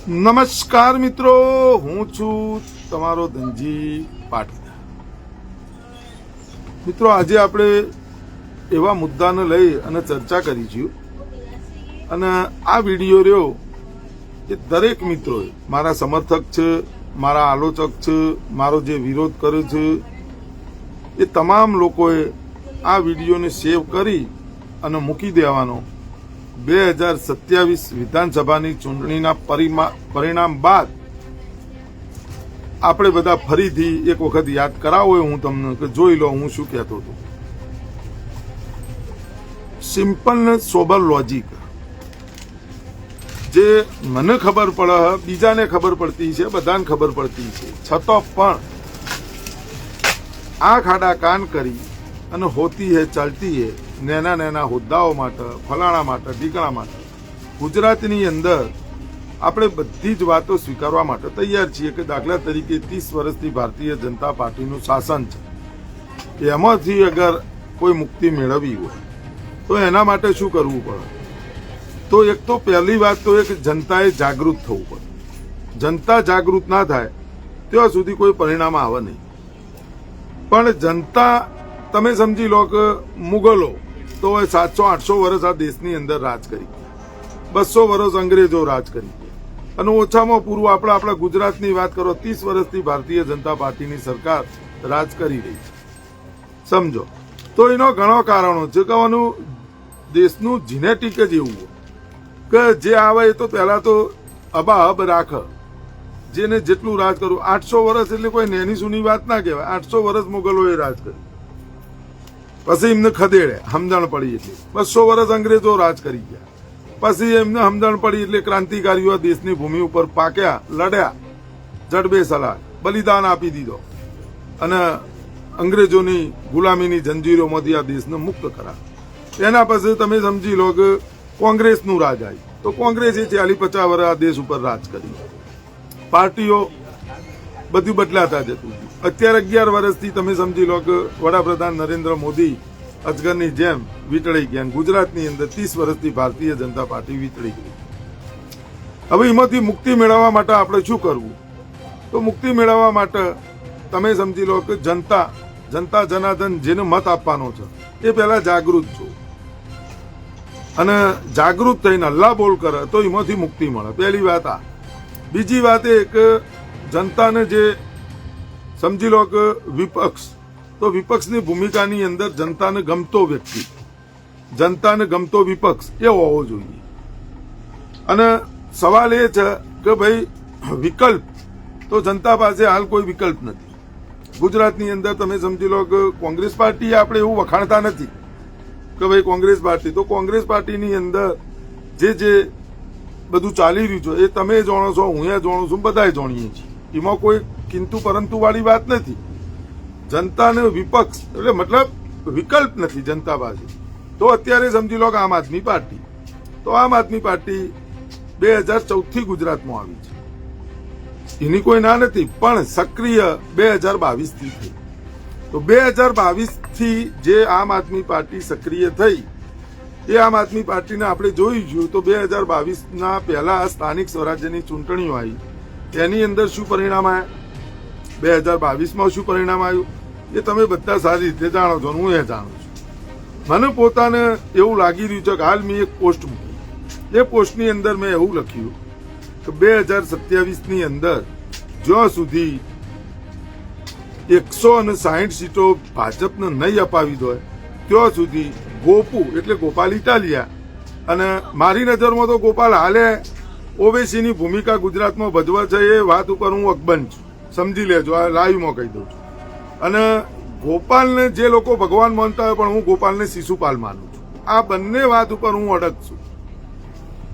નમસ્કાર મિત્રો, હું છું તમારો ધનજી પાટીદાર। મિત્રો, આજે આપણે એવા મુદ્દાને લઈ અને ચર્ચા કરીશું અને આ વિડીયો રહ્યો એ દરેક મિત્રોએ, મારા સમર્થક છે, મારા આલોચક છે, મારો જે વિરોધ કરે છે, એ તમામ લોકોએ આ વિડીયોને સેવ કરી અને મૂકી દેવાનો। 2027 વિધાનસભાની ચૂંટણીના પરિણામ બાદ આપણે બધા ફરીથી એક વખત યાદ કરાવો હું તમને કે જોઈ લો હું શું કહેતો હતો। સિમ્પલ ને સોબર લોજિક જે મને ખબર પડે, બીજાને ખબર પડતી છે, બધાને ખબર પડતી છે, છતાં પણ આ ખાડા કાન કરી અને હોતી હે ચાલતી હે નેના નેના હોદ્દાઓ માટે, ફલાણા માટે, ઢીકણા માટે ગુજરાતની અંદર આપણે બધી જ વાતો સ્વીકારવા માટે તૈયાર છીએ કે દાખલા તરીકે 30 વર્ષથી ભારતીય જનતા પાર્ટીનું શાસન છે, એમાંથી અગર કોઈ મુક્તિ મેળવવી હોય તો એના માટે શું કરવું પડે? તો એક તો પહેલી વાત તો એક જનતાએ જાગૃત થવું પડે। જનતા જાગૃત ના થાય ત્યાં સુધી કોઈ પરિણામ આવે નહીં। પણ જનતા, તમે સમજી લો કે મુગલો તો 700-800 વર્ષ આ દેશની અંદર રાજ કરી ગયા, 200 વર્ષ અંગ્રેજો રાજ કરી ગયા, અને ઓછામાં પૂરું આપણા ગુજરાતની વાત કરો, 30 વર્ષથી ભારતીય જનતા પાર્ટીની સરકાર રાજ કરી રહી છે, સમજો। તો એનો ઘણો કારણો છે કે દેશનું જીનેટિક જ એવું કે જે આવે એ તો પહેલા તો અબાહબ રાખ, જેને જેટલું રાજ કરવું। 800 વર્ષ એટલે કોઈ નેની સુની વાત ના કહેવાય। 800 વર્ષ મુગલોએ રાજ કર્યું, પછી એમને ખદેડે, સમજણ પડી એટલે 200 વર્ષ અંગ્રેજો રાજ કરી ગયા, પછી એમને સમજણ પડી એટલે ક્રાંતિકારીઓ દેશની ભૂમિ ઉપર પાક્યા, લડ્યા, જડબે સલાહ બલિદાન આપી દીધો અને અંગ્રેજોની ગુલામીની જંજીરોમાંથી આ દેશને મુક્ત કરાવ્યો। એના પછી તમે સમજી લો કે કોંગ્રેસનું રાજ આવ્યું, તો કોંગ્રેસે 40-50 વર્ષ આ દેશ ઉપર રાજ કર્યું, પાર્ટીઓ બધું બદલાતા જતું। અત્યારે 11 વર્ષથી તમે સમજી લો કે વડાપ્રધાન નરેન્દ્ર મોદી અજગરની જેમ વીંટળાઈ ગયા, ગુજરાતની અંદર 30 વર્ષથી ભારતીય જનતા પાર્ટી વીંટળી ગઈ। હવે એમાંથી મુક્તિ મેળવવા માટે આપણે શું કરવું? તો મુક્તિ મેળવવા માટે તમે સમજી લો કે જનતા જનાર્દન જેને મત આપવાનો છે એ પહેલા જાગૃત છો, અને જાગૃત થઈને અલ્લાહ બોલ કરે તો એમાંથી મુક્તિ મળે, પહેલી વાત આ। બીજી વાત એ કે જનતાને જે સમજી લો કે વિપક્ષ, તો વિપક્ષની ભૂમિકાની અંદર જનતાને ગમતો વ્યક્તિ, જનતાને ગમતો વિપક્ષ એ હોવો જોઈએ। અને સવાલ એ છે કે ભાઈ વિકલ્પ, તો જનતા પાસે હાલ કોઈ વિકલ્પ નથી। ગુજરાતની અંદર તમે સમજી લો કે કોંગ્રેસ પાર્ટી, આપણે એવું વખાણતા નથી કે ભાઈ કોંગ્રેસ પાર્ટી, તો કોંગ્રેસ પાર્ટીની અંદર જે બધું ચાલી રહ્યું છે એ તમે જાણો છો, હું જાણું છું, બધાએ જાણીએ છીએ, એમાં કોઈ કિંતુ પરંતુ વાળી વાત નથી। જનતાને વિપક્ષ એટલે મતલબ વિકલ્પ નથી જનતા પાસે। તો અત્યારે સમજી લો કે આમ આદમી પાર્ટી, તો આમ આદમી પાર્ટી 2014 થી ગુજરાતમાં આવી છે, એની કોઈ ના નથી, પણ સક્રિય 2022 થી થઈ। તો 2022 થી જે આમ આદમી પાર્ટી સક્રિય થઈ એ આમ આદમી પાર્ટીને આપણે જોઈશું તો 2022ના પહેલા સ્થાનિક સ્વરાજ્યની ચૂંટણીઓ આવી, એની અંદર શું પરિણામ આવ્યા, 2022માં શું પરિણામ આવ્યું એ તમે બધા સારી રીતે જાણો છો, હું એ જાણું છું। મને પોતાને એવું લાગી રહ્યું છે કે હાલ મેં એક પોસ્ટ મૂકી, એ પોસ્ટની અંદર મેં એવું લખ્યું કે 2027ની અંદર જ્યાં સુધી 160 સીટો ભાજપને નહીં અપાવી દો ત્યાં સુધી ગોપુ એટલે ગોપાલ ઇટાલિયા, અને મારી નજરમાં તો ગોપાલ હાલે ઓવેસીની ભૂમિકા ગુજરાતમાં ભજવે છે એ વાત ઉપર હું અકબંધ છું, સમજી લેજો, આ લાઈવમાં કહી દઉં છું। અને ગોપાલને જે લોકો ભગવાન માનતા હોય પણ હું ગોપાલને શિશુપાલ માનું છું, આ બંને વાત ઉપર હું અડગ છું।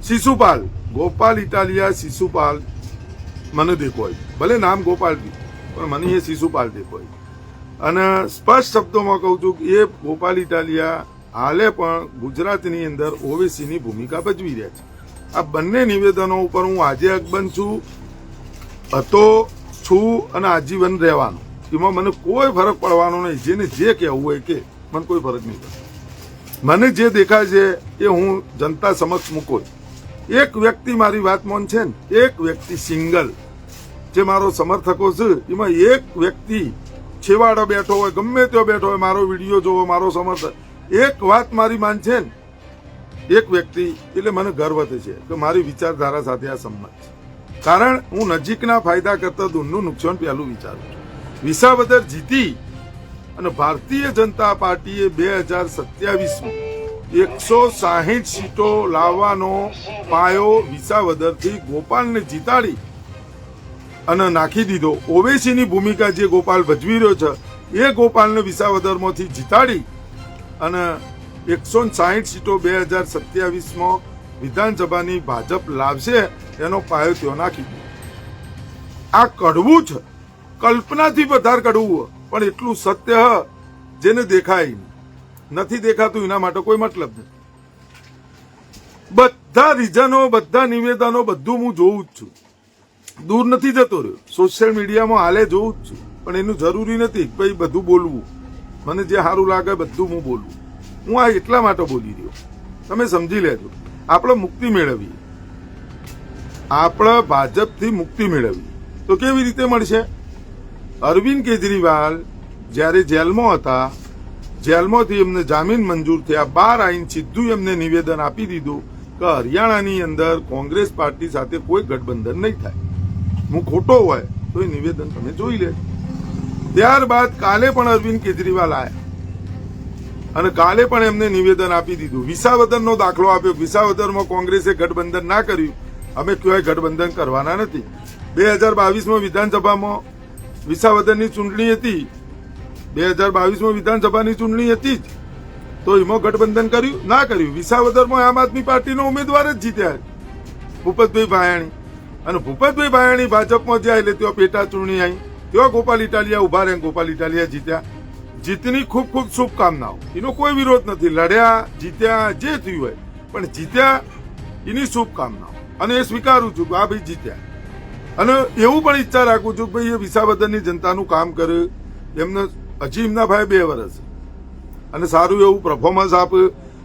શિશુપાલ, ગોપાલ ઇટાલિયા, શિશુપાલ મને દેખોય, ભલે નામ ગોપાલ બી પણ મને એ શિશુપાલ દેખોય। અને સ્પષ્ટ શબ્દોમાં કહું છું કે એ ગોપાલ ઇટાલિયા હાલે પણ ગુજરાતની અંદર ઓવેસીની ભૂમિકા ભજવી રહ્યા છે। આ બંને નિવેદનો ઉપર હું આજે અકબંધ છું, હતો, છું અને આજીવન રહેવાનો। એમાં મને કોઈ ફરક પડવાનો નહીં, જેને જે કહેવું હોય કે મને કોઈ ફરક નહીં પડતો। મને જે દેખાય છે એ હું જનતા સમક્ષ મૂકો, એક વ્યક્તિ મારી વાત મોન છે ને, એક વ્યક્તિ સિંગલ જે મારો સમર્થકો છે એમાં એક વ્યક્તિ છેવાડો બેઠો હોય, ગમે તેવો બેઠો હોય, મારો વિડીયો જોવો, મારો સમર્થક, એક વાત મારી માન છે ને, એક વ્યક્તિ, એટલે મને ગર્વ છે કે મારી વિચારધારા સાથે આ સંમત છે. કારણ હું નજીકના ફાયદા કરતા દૂરનું નુકસાન પહેલું વિચારું છું. વિસાવદર જીતી અને ભારતીય જનતા પાર્ટીએ 2027માં 160 સીટો લાવવાનો પાયો વિસાવદરથી ગોપાલને જીતાડી અને નાખી દીધો. ઓવેસીની ભૂમિકા જે ગોપાલ ભજવી રહ્યો છે એ ગોપાલને વિસાવદરમાંથી જીતાડી અને 160 સીટો 2027માં વિધાનસભાની ભાજપ લાવશે એનો પાયો ત્યાં નાખી દીધો. આ કડવું છે, કલ્પનાથી વધારે કડવું, પણ એટલું સત્ય જેને દેખાય નથી દેખાતું એના માટે કોઈ મતલબ નથી. બધા રીઝનો, બધા નિવેદનો, બધું હું જોઉં જ છું, દૂર નથી જતો રહ્યો. સોશિયલ મીડિયામાં હાલે જોઉં જ છું, પણ એનું જરૂરી નથી ભાઈ બધું બોલવું. મને જે સારું લાગે બધું હું બોલું. હું આ એટલા માટે બોલી રહ્યો, તમે સમજી લેજો. આપણે મુક્તિ મેળવીએ, આપણે ભાજપથી મુક્તિ મેળવીએ તો કેવી રીતે મળશે? અરવિંદ કેજરીવાલ જ્યારે જેલમાં હતા, જેલમાંથી એમને જામીન મંજૂર થયા, બહાર આવીને સીધું એમને નિવેદન આપી દીધું કે હરિયાણાની અંદર કોંગ્રેસ પાર્ટી સાથે કોઈ ગઠબંધન નહીં થાય. હું ખોટો હોય તો એ નિવેદન તમે જોઈ લેજો. ત્યારબાદ કાલે પણ અરવિંદ કેજરીવાલ આવ્યા અને કાલે પણ એમને નિવેદન આપી દીધું. વિસાવદરનો દાખલો આપ્યો. વિસાવદરમાં કોંગ્રેસે ગઠબંધન ના કર્યું, અમે ક્યાંય ગઠબંધન કરવાના નથી. 2022માં વિધાનસભામાં વિસાવદરની ચૂંટણી હતી, 2022માં વિધાનસભાની ચૂંટણી હતી જ, તો એમાં ગઠબંધન કર્યું ના કર્યું? વિસાવદરમાં આમ આદમી પાર્ટીનો ઉમેદવાર જ જીત્યા, ભૂપતભાઈ ભાયાણી. અને ભૂપતભાઈ ભાયાણી ભાજપમાં જાય એટલે ત્યાં પેટા ચૂંટણી આવી, ત્યાં ગોપાલ ઇટાલિયા ઉભા રહે, ગોપાલ ઇટાલિયા જીત્યા. જીતની ખૂબ ખૂબ શુભકામનાઓ, એનો કોઈ વિરોધ નથી. લડ્યા, જીત્યા, જે થયું હોય, પણ જીત્યા એની શુભકામનાઓ, અને એ સ્વીકારું છું કે આ ભાઈ જીત્યા. અને એવું પણ ઈચ્છા રાખું છું કે ભાઈ એ વિસાવદરની જનતાનું કામ કરે. એમને હજી એમના ભાઈ 2 વર્ષ અને સારું એવું પરફોર્મન્સ આપે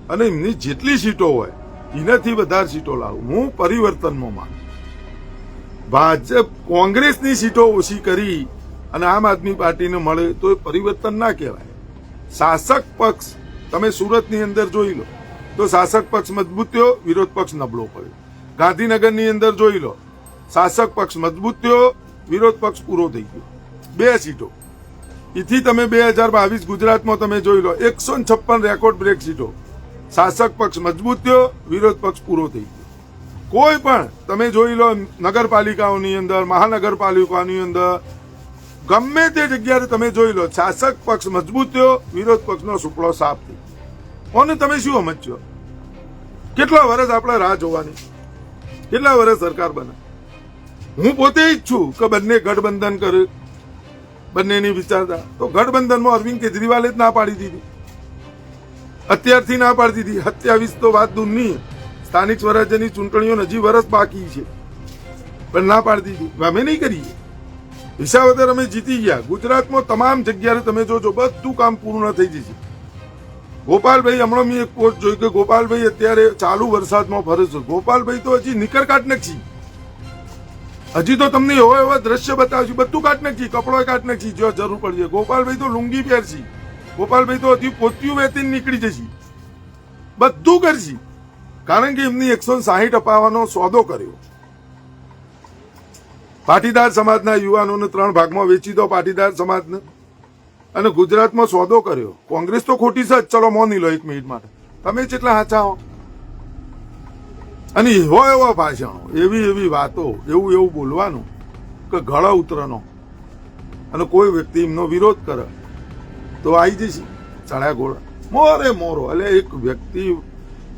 અને એમની જેટલી સીટો હોય એનાથી વધારે સીટો લાવું. હું પરિવર્તનમાં માનું. ભાજપ કોંગ્રેસની સીટો ઓછી કરી અને આમ આદમી પાર્ટીને મળે તો એ પરિવર્તન ના કહેવાય. શાસક પક્ષ તમે સુરતની અંદર જોઈ લો તો શાસક પક્ષ મજબૂત થયો, વિરોધ પક્ષ નબળો પડ્યો. ગાંધીનગરની અંદર જોઈ લો, શાસક પક્ષ મજબૂત થયો, વિરોધ પક્ષ પૂરો થઈ ગયો. 2 સીટો. એથી તમે 2022 ગુજરાતમાં તમે જોઈ લો, 156 રેકોર્ડ બ્રેક સીટો. શાસક પક્ષ મજબૂત થયો, વિરોધ પક્ષ પૂરો થઈ ગયો. કોઈ પણ તમે જોઈ લો નગરપાલિકાઓની અંદર, મહાનગરપાલિકાઓની અંદર, ગમે તે જગ્યાએ તમે જોઈ લો, શાસક પક્ષ મજબૂત થયો, વિરોધ પક્ષનો સુપડો સાફ થયો. અને તમે શું સમજ્યો? કેટલા વર્ષ આપણે રાહ જોવાની? કેટલા વર્ષ સરકાર બને? હું પોતે ઈચ્છું કે બંને ગઠબંધન કરે, બંનેની વિચારતા. તો ગઠબંધનમાં અરવિંદ કેજરીવાલે જ ના પાડી દીધી, અત્યારથી ના પાડી દીધી. 27 તો વાત દૂરની, સ્થાનિક સ્વરાજ્યની ચૂંટણીઓ હજી વર્ષ બાકી છે, પણ ના પાડી દીધી. અમે નહીં કરીએ. વિસાવદર અમે જીતી ગયા. ગુજરાતમાં તમામ જગ્યાએ તમે જોજો બધું કામ પૂર્ણ થઈ જશે. ગોપાલભાઈ, હમણાં મેં એક પોસ્ટ જોઈ કે ગોપાલભાઈ અત્યારે ચાલુ વરસાદમાં ફરે છે. ગોપાલભાઈ તો હજી નીકર કાઢ નાખી, હજી તો તમને એવા દ્રશ્ય બતાવશું, બધું કાઢ નાખી, કપડો કાઢ નાખી, જો જરૂર પડશે. ગોપાલભાઈ તો લુંગી પહેરશી, ગોપાલભાઈ તો હજી પોતિયું વેચીને નીકળી જશે, બધું કરશી. કારણ કે એમની 160 અપાવવાનો સોદો કર્યો. પાટીદાર સમાજના યુવાનોને 3 ભાગમાં વેચી દો, પાટીદાર સમાજને, અને ગુજરાતમાં સોદો કર્યો. કોંગ્રેસ તો ખોટી છે. ચલો મોની લો 1 મિનિટ માટે, તમે જેટલા સાચા હો. અને એવા ભાષણો, એવી વાતો, એવું બોલવાનું કે ગળા ઉતરનો. અને કોઈ વ્યક્તિ એમનો વિરોધ કરે તો આવી જશે ચડા ગોળા, મોરે મોરો. એટલે એક વ્યક્તિ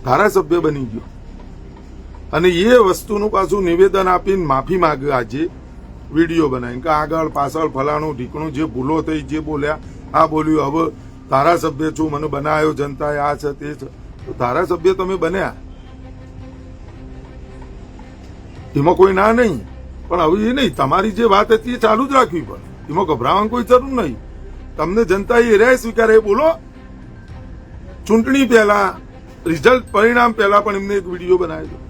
ધારાસભ્ય બની ગયો અને એ વસ્તુનું પાછું નિવેદન આપીને માફી માંગે. આજે વિડીયો બનાવીને કે આગળ પાછળ ફલાણું ઢીકણું, જે ભૂલો થઈ, જે બોલ્યા, આ બોલ્યું, હવે ધારાસભ્ય છું, મને બનાવ્યો જનતાએ, આ છે તે છે. તો ધારાસભ્ય તમે બન્યા, એમાં કોઈ ના નહીં, પણ હવે એ નહીં, તમારી જે વાત હતી એ ચાલુ જ રાખવી પડે. એમાં ગભરાવાની કોઈ જરૂર નહીં. તમને જનતાએ એરિયા સ્વીકારે એ બોલો. ચૂંટણી પહેલા, રિઝલ્ટ પરિણામ પહેલા પણ એમને એક વિડીયો બનાવ્યો.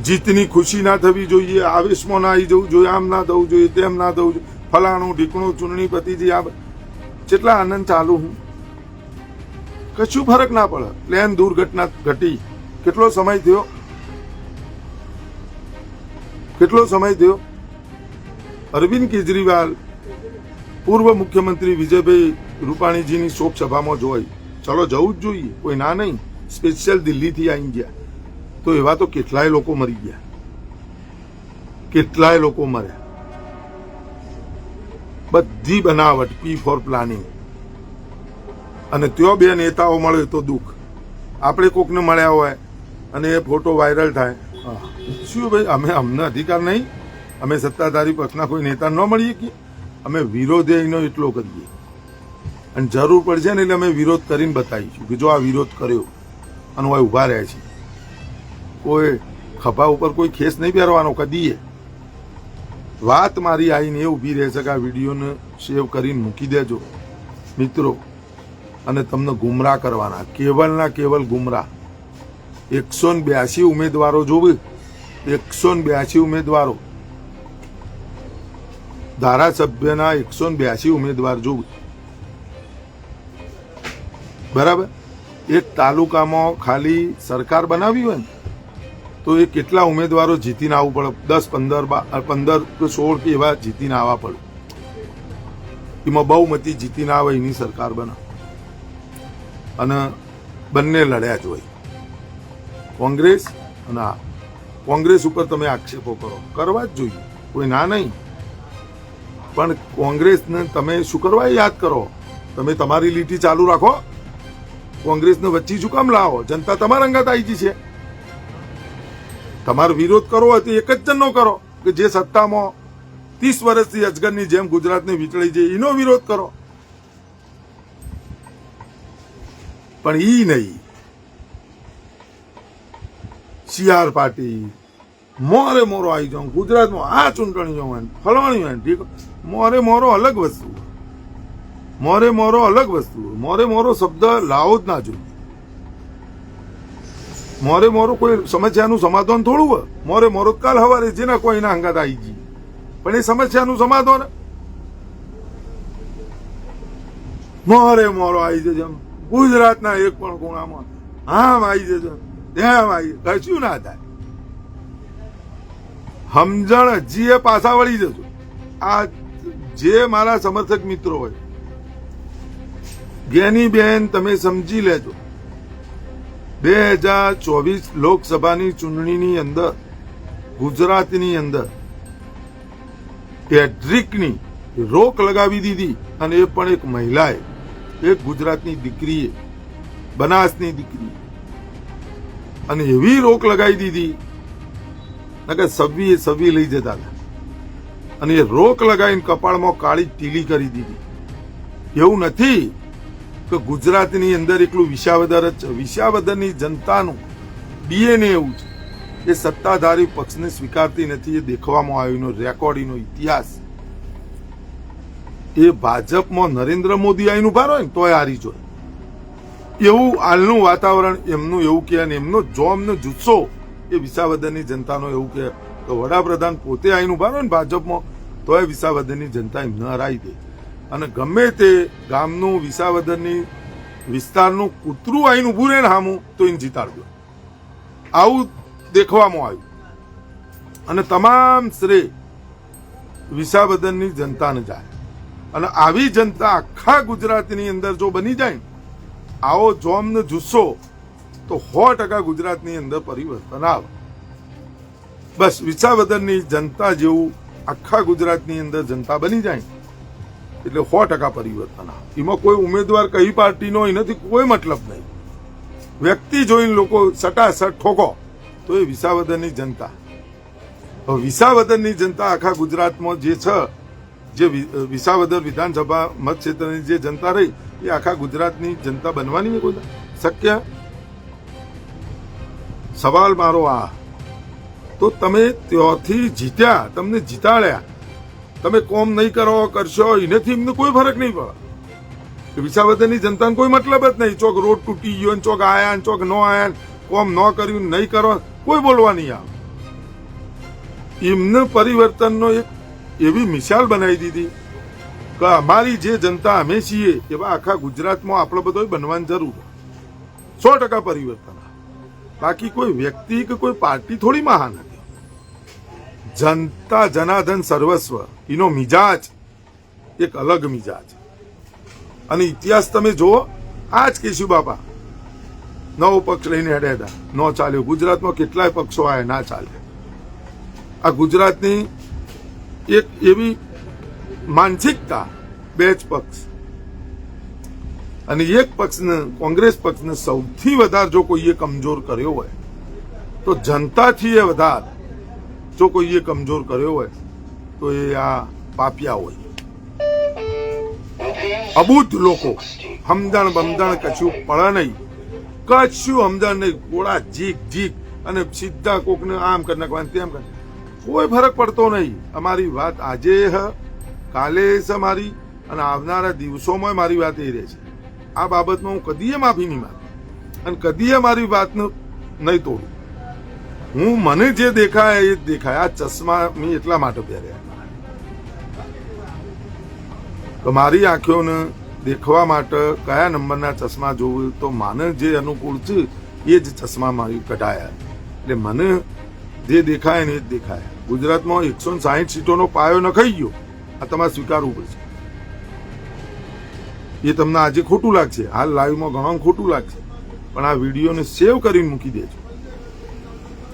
જીતની ખુશી ના થવી જોઈએ, આવેશમાં ના આવી જવું જોઈએ, આમ ના થવું જોઈએ, તેમ ના થવું જોઈએ, ફલાણું ઢીકણું ચૂંટણી પતિજી આ જેટલા આનંદ ચાલુ હું કશું ફરક ના પડે. પ્લેન દુર્ઘટના ઘટી, કેટલો સમય થયો, કેટલો સમય થયો? અરવિંદ કેજરીવાલ પૂર્વ મુખ્યમંત્રી વિજયભાઈ રૂપાણીજીની શોક સભામાં જોઈ. ચલો જવું જ જોઈએ, કોઈ ના નહીં. સ્પેશિયલ દિલ્હીથી આવી ગયા તો એવા તો કેટલાય લોકો મરી ગયા, કેટલાય લોકો મર્યા. બધી બનાવટ, પી ફોર પ્લાનિંગ. અને ત્યાં બે નેતાઓ મળે તો દુઃખ. આપણે કોકને મળ્યા હોય અને એ ફોટો વાયરલ થાય, શું ભાઈ અમને અધિકાર નહીં? અમે સત્તાધારી પક્ષના કોઈ નેતા ન મળીએ કે અમે વિરોધ એનો એટલો કરીએ, અને જરૂર પડશે ને એટલે અમે વિરોધ કરીને બતાવીશું કે જો આ વિરોધ કર્યો અને હવે ઉભા રહ્યા છીએ. કોઈ ખભા ઉપર કોઈ ખેસ નહીં પહેરવાનો કદીએ. વાત મારી આવીને એ ઊભી રહે છે કે આ વિડીયોને સેવ કરીને મૂકી દેજો મિત્રો, અને તમને ગુમરાહ કરવાના, કેવલના કેવલ ગુમરાહ. 182 ઉમેદવારો જોવે, 182 ઉમેદવારો, ધારાસભ્યના 182 ઉમેદવાર જોવે, બરાબર? એક તાલુકામાં ખાલી સરકાર બનાવી હોય ને તો એ કેટલા ઉમેદવારો જીતીને આવવું પડે? 10, 15 કે 16 કે એવા જીતીને આવવા પડે. એમાં બહુમતી જીતીને આવે એની સરકાર બને. અને બંને લડ્યા જ હોય, કોંગ્રેસ અને આ. કોંગ્રેસ ઉપર તમે આક્ષેપો કરો, કરવા જ જોઈએ, કોઈ ના નહીં. પણ કોંગ્રેસને તમે શું કરવા યાદ કરો? તમે તમારી લીટી ચાલુ રાખો, કોંગ્રેસને વચ્ચે શું કામ લાવો? જનતા તમારા અંગાત આવી છે. તમારો વિરોધ કરવો હોય તો એક જ જણનો કરો કે જે સત્તામાં 30 વર્ષથી અજગરની જેમ ગુજરાતને વીંટળી છે, એનો વિરોધ કરો. પણ ઈ નહીં. CR પાટીલ મોરે મોરો આવી જાઉં ગુજરાતમાં, આ ચૂંટણીઓ હોય ફલવાણી હોય, ઠીક. મોરે મોરો અલગ વસ્તુ, મોરે મોરો અલગ વસ્તુ. મોરે મોરો શબ્દ લાવો જ ના જોઈએ. મોરે મોરો કોઈ સમસ્યાનું સમાધાન થોડું હોય. મોરે મોરો કાલ હવારે જેના કોઈના અંગાત આવી ગઈ, પણ એ સમસ્યાનું સમાધાન મોરે મોરો આવી જશે ગુજરાતના એક પણ ખૂણામાં, આમ આવી જશે, તેમ આવી, કશું ના થાય. સમજણ હજી એ પાછા વળી જજો. આ જે મારા સમર્થક મિત્રો હોય, જ્ઞાની બેન તમે સમજી લેજો, 2024 લોકસભાની ચૂંટણીની અંદર ગુજરાતની અંદર હેડ્રિકની રોક લગાવી દીધી, અને એ પણ એક મહિલાએ, એક ગુજરાતની દીકરીએ, બનાસની દીકરી, અને એવી રોક લગાવી દીધી કે સવી લઈ જતા હતા, અને એ રોક લગાવીને કપાળમાં કાળી ટીલી કરી દીધી. એવું નથી કે ગુજરાતની અંદર એકલું વિસાવદર જ છે. વિસાવદરની જનતાનું DNA એવું છે, એ સત્તાધારી પક્ષને સ્વીકારતી નથી. એ દેખવામાં આવ્યો રેકોર્ડીનો ઇતિહાસ. એ ભાજપમાં નરેન્દ્ર મોદી આવીને ઉભા હોય ને તોય હારી જોઈએ એવું હાલનું વાતાવરણ એમનું એવું કે, અને એમનો જોમનો જુસ્સો એ વિસાવદરની જનતાનો એવું કે વડાપ્રધાન પોતે આવીને ઉભા હોય ને ભાજપમાં તોય વિસાવદરની જનતા એમને હરાવી દે. અને ગમે તે ગામનું વિસાવદરની વિસ્તારનું કૂતરું આવીને ઉભું રહે ને હામું તો એને જીતાડજો. આવું દેખવામાં આવ્યું. અને તમામ શ્રેય વિસાવદરની જનતાને જાય. અને આવી જનતા આખા ગુજરાતની અંદર જો બની જાય, આવો જોમનો જુસ્સો, તો 100% ગુજરાતની અંદર પરિવર્તન આવે. બસ વિસાવદરની જનતા જેવું આખા ગુજરાતની અંદર જનતા બની જાય એટલે 100% પરિવર્તન આવે. એમાં કોઈ ઉમેદવાર કઈ પાર્ટીનો એનાથી કોઈ મતલબ નહીં. વ્યક્તિ જોઈને લોકો સટાસટ ઠોકો તો એ વિસાવદરની જનતા. વિસાવદરની જનતા આખા ગુજરાતમાં જે છે, જે વિસાવદર વિધાનસભા મતક્ષેત્રની જે જનતા રહી, એ આખા ગુજરાતની જનતા બનવાની કોઈ શક્ય? સવાલ મારો આ. તો તમે ત્યાંથી જીત્યા, તમને જીતાડ્યા, તમે કોમ નહીં કરો કરશો, એનાથી એમને કોઈ ફરક નહીં પડે. વિસાવદરની જનતાને કોઈ મતલબ જ નહીં. ચોક રોડ તૂટી ગયો, ચોક આયા, ચોક ન આયા, કોમ ન કર્યું, નહીં કરો, કોઈ બોલવા નહીં આવે. એમને પરિવર્તનનો એક એવી મિસાલ બનાવી દીધી કે અમારી જે જનતા અમે છીએ એવા આખા ગુજરાતમાં આપણે બધો બનવાની જરૂર 100% પરિવર્તન. બાકી કોઈ વ્યક્તિ કે કોઈ પાર્ટી થોડી મહાન હતી. જનતા જનાર્દન સર્વસ્વ એનો મિજાજ એક અલગ મિજાજ. અને ઇતિહાસ તમે જુઓ, આ જ કેશુ બાપા નવો પક્ષ લઈને હેડ્યા ન ચાલ્યો. ગુજરાતમાં કેટલાય પક્ષો આવ્યા, ના ચાલે. આ ગુજરાતની એક એવી માનસિકતા, બે જ પક્ષ, અને એક પક્ષને, કોંગ્રેસ પક્ષને સૌથી વધારે જો કોઈએ કમજોર કર્યો હોય તો જનતાથી એ વધારે જો કોઈએ કમજોર કર્યો હોય તો એ આ પાપિયા હોય. અબુદ્ધ લોકો, સમજણ બમજણ કશું પડે નહીં, કશું સમજણ નહીં, ગોળા જીક જીક અને સીધા કોકને આમ કરી નાખવાનું તેમ કરી, કોઈ ફરક પડતો નહીં. અમારી વાત આજે કાલે છે મારી, અને આવનારા દિવસોમાં મારી વાત એ રહે છે. આ બાબતમાં હું કદીએ માફી નહીં માંગુ અને કદીએ મારી વાતને નહીં તોડું. હું મને જે દેખાય એ જ દેખાય. આ ચશ્મા મેં એટલા માટે પહેર્યા તો મારી આંખોને દેખવા માટે કયા નંબરના ચશ્મા જોવું તો મને જે અનુકૂળ છે એ જ ચશ્મા મારી કઢાયા. એટલે મને જે દેખાય ને એ જ દેખાય. ગુજરાતમાં 160 સીટોનો પાયો નખાઈ ગયો, આ તમારે સ્વીકારવું પડશે. એ તમને આજે ખોટું લાગશે, હાલ લાઈવમાં ઘણું ખોટું લાગશે, પણ આ વિડીયોને સેવ કરીને મૂકી દેજો.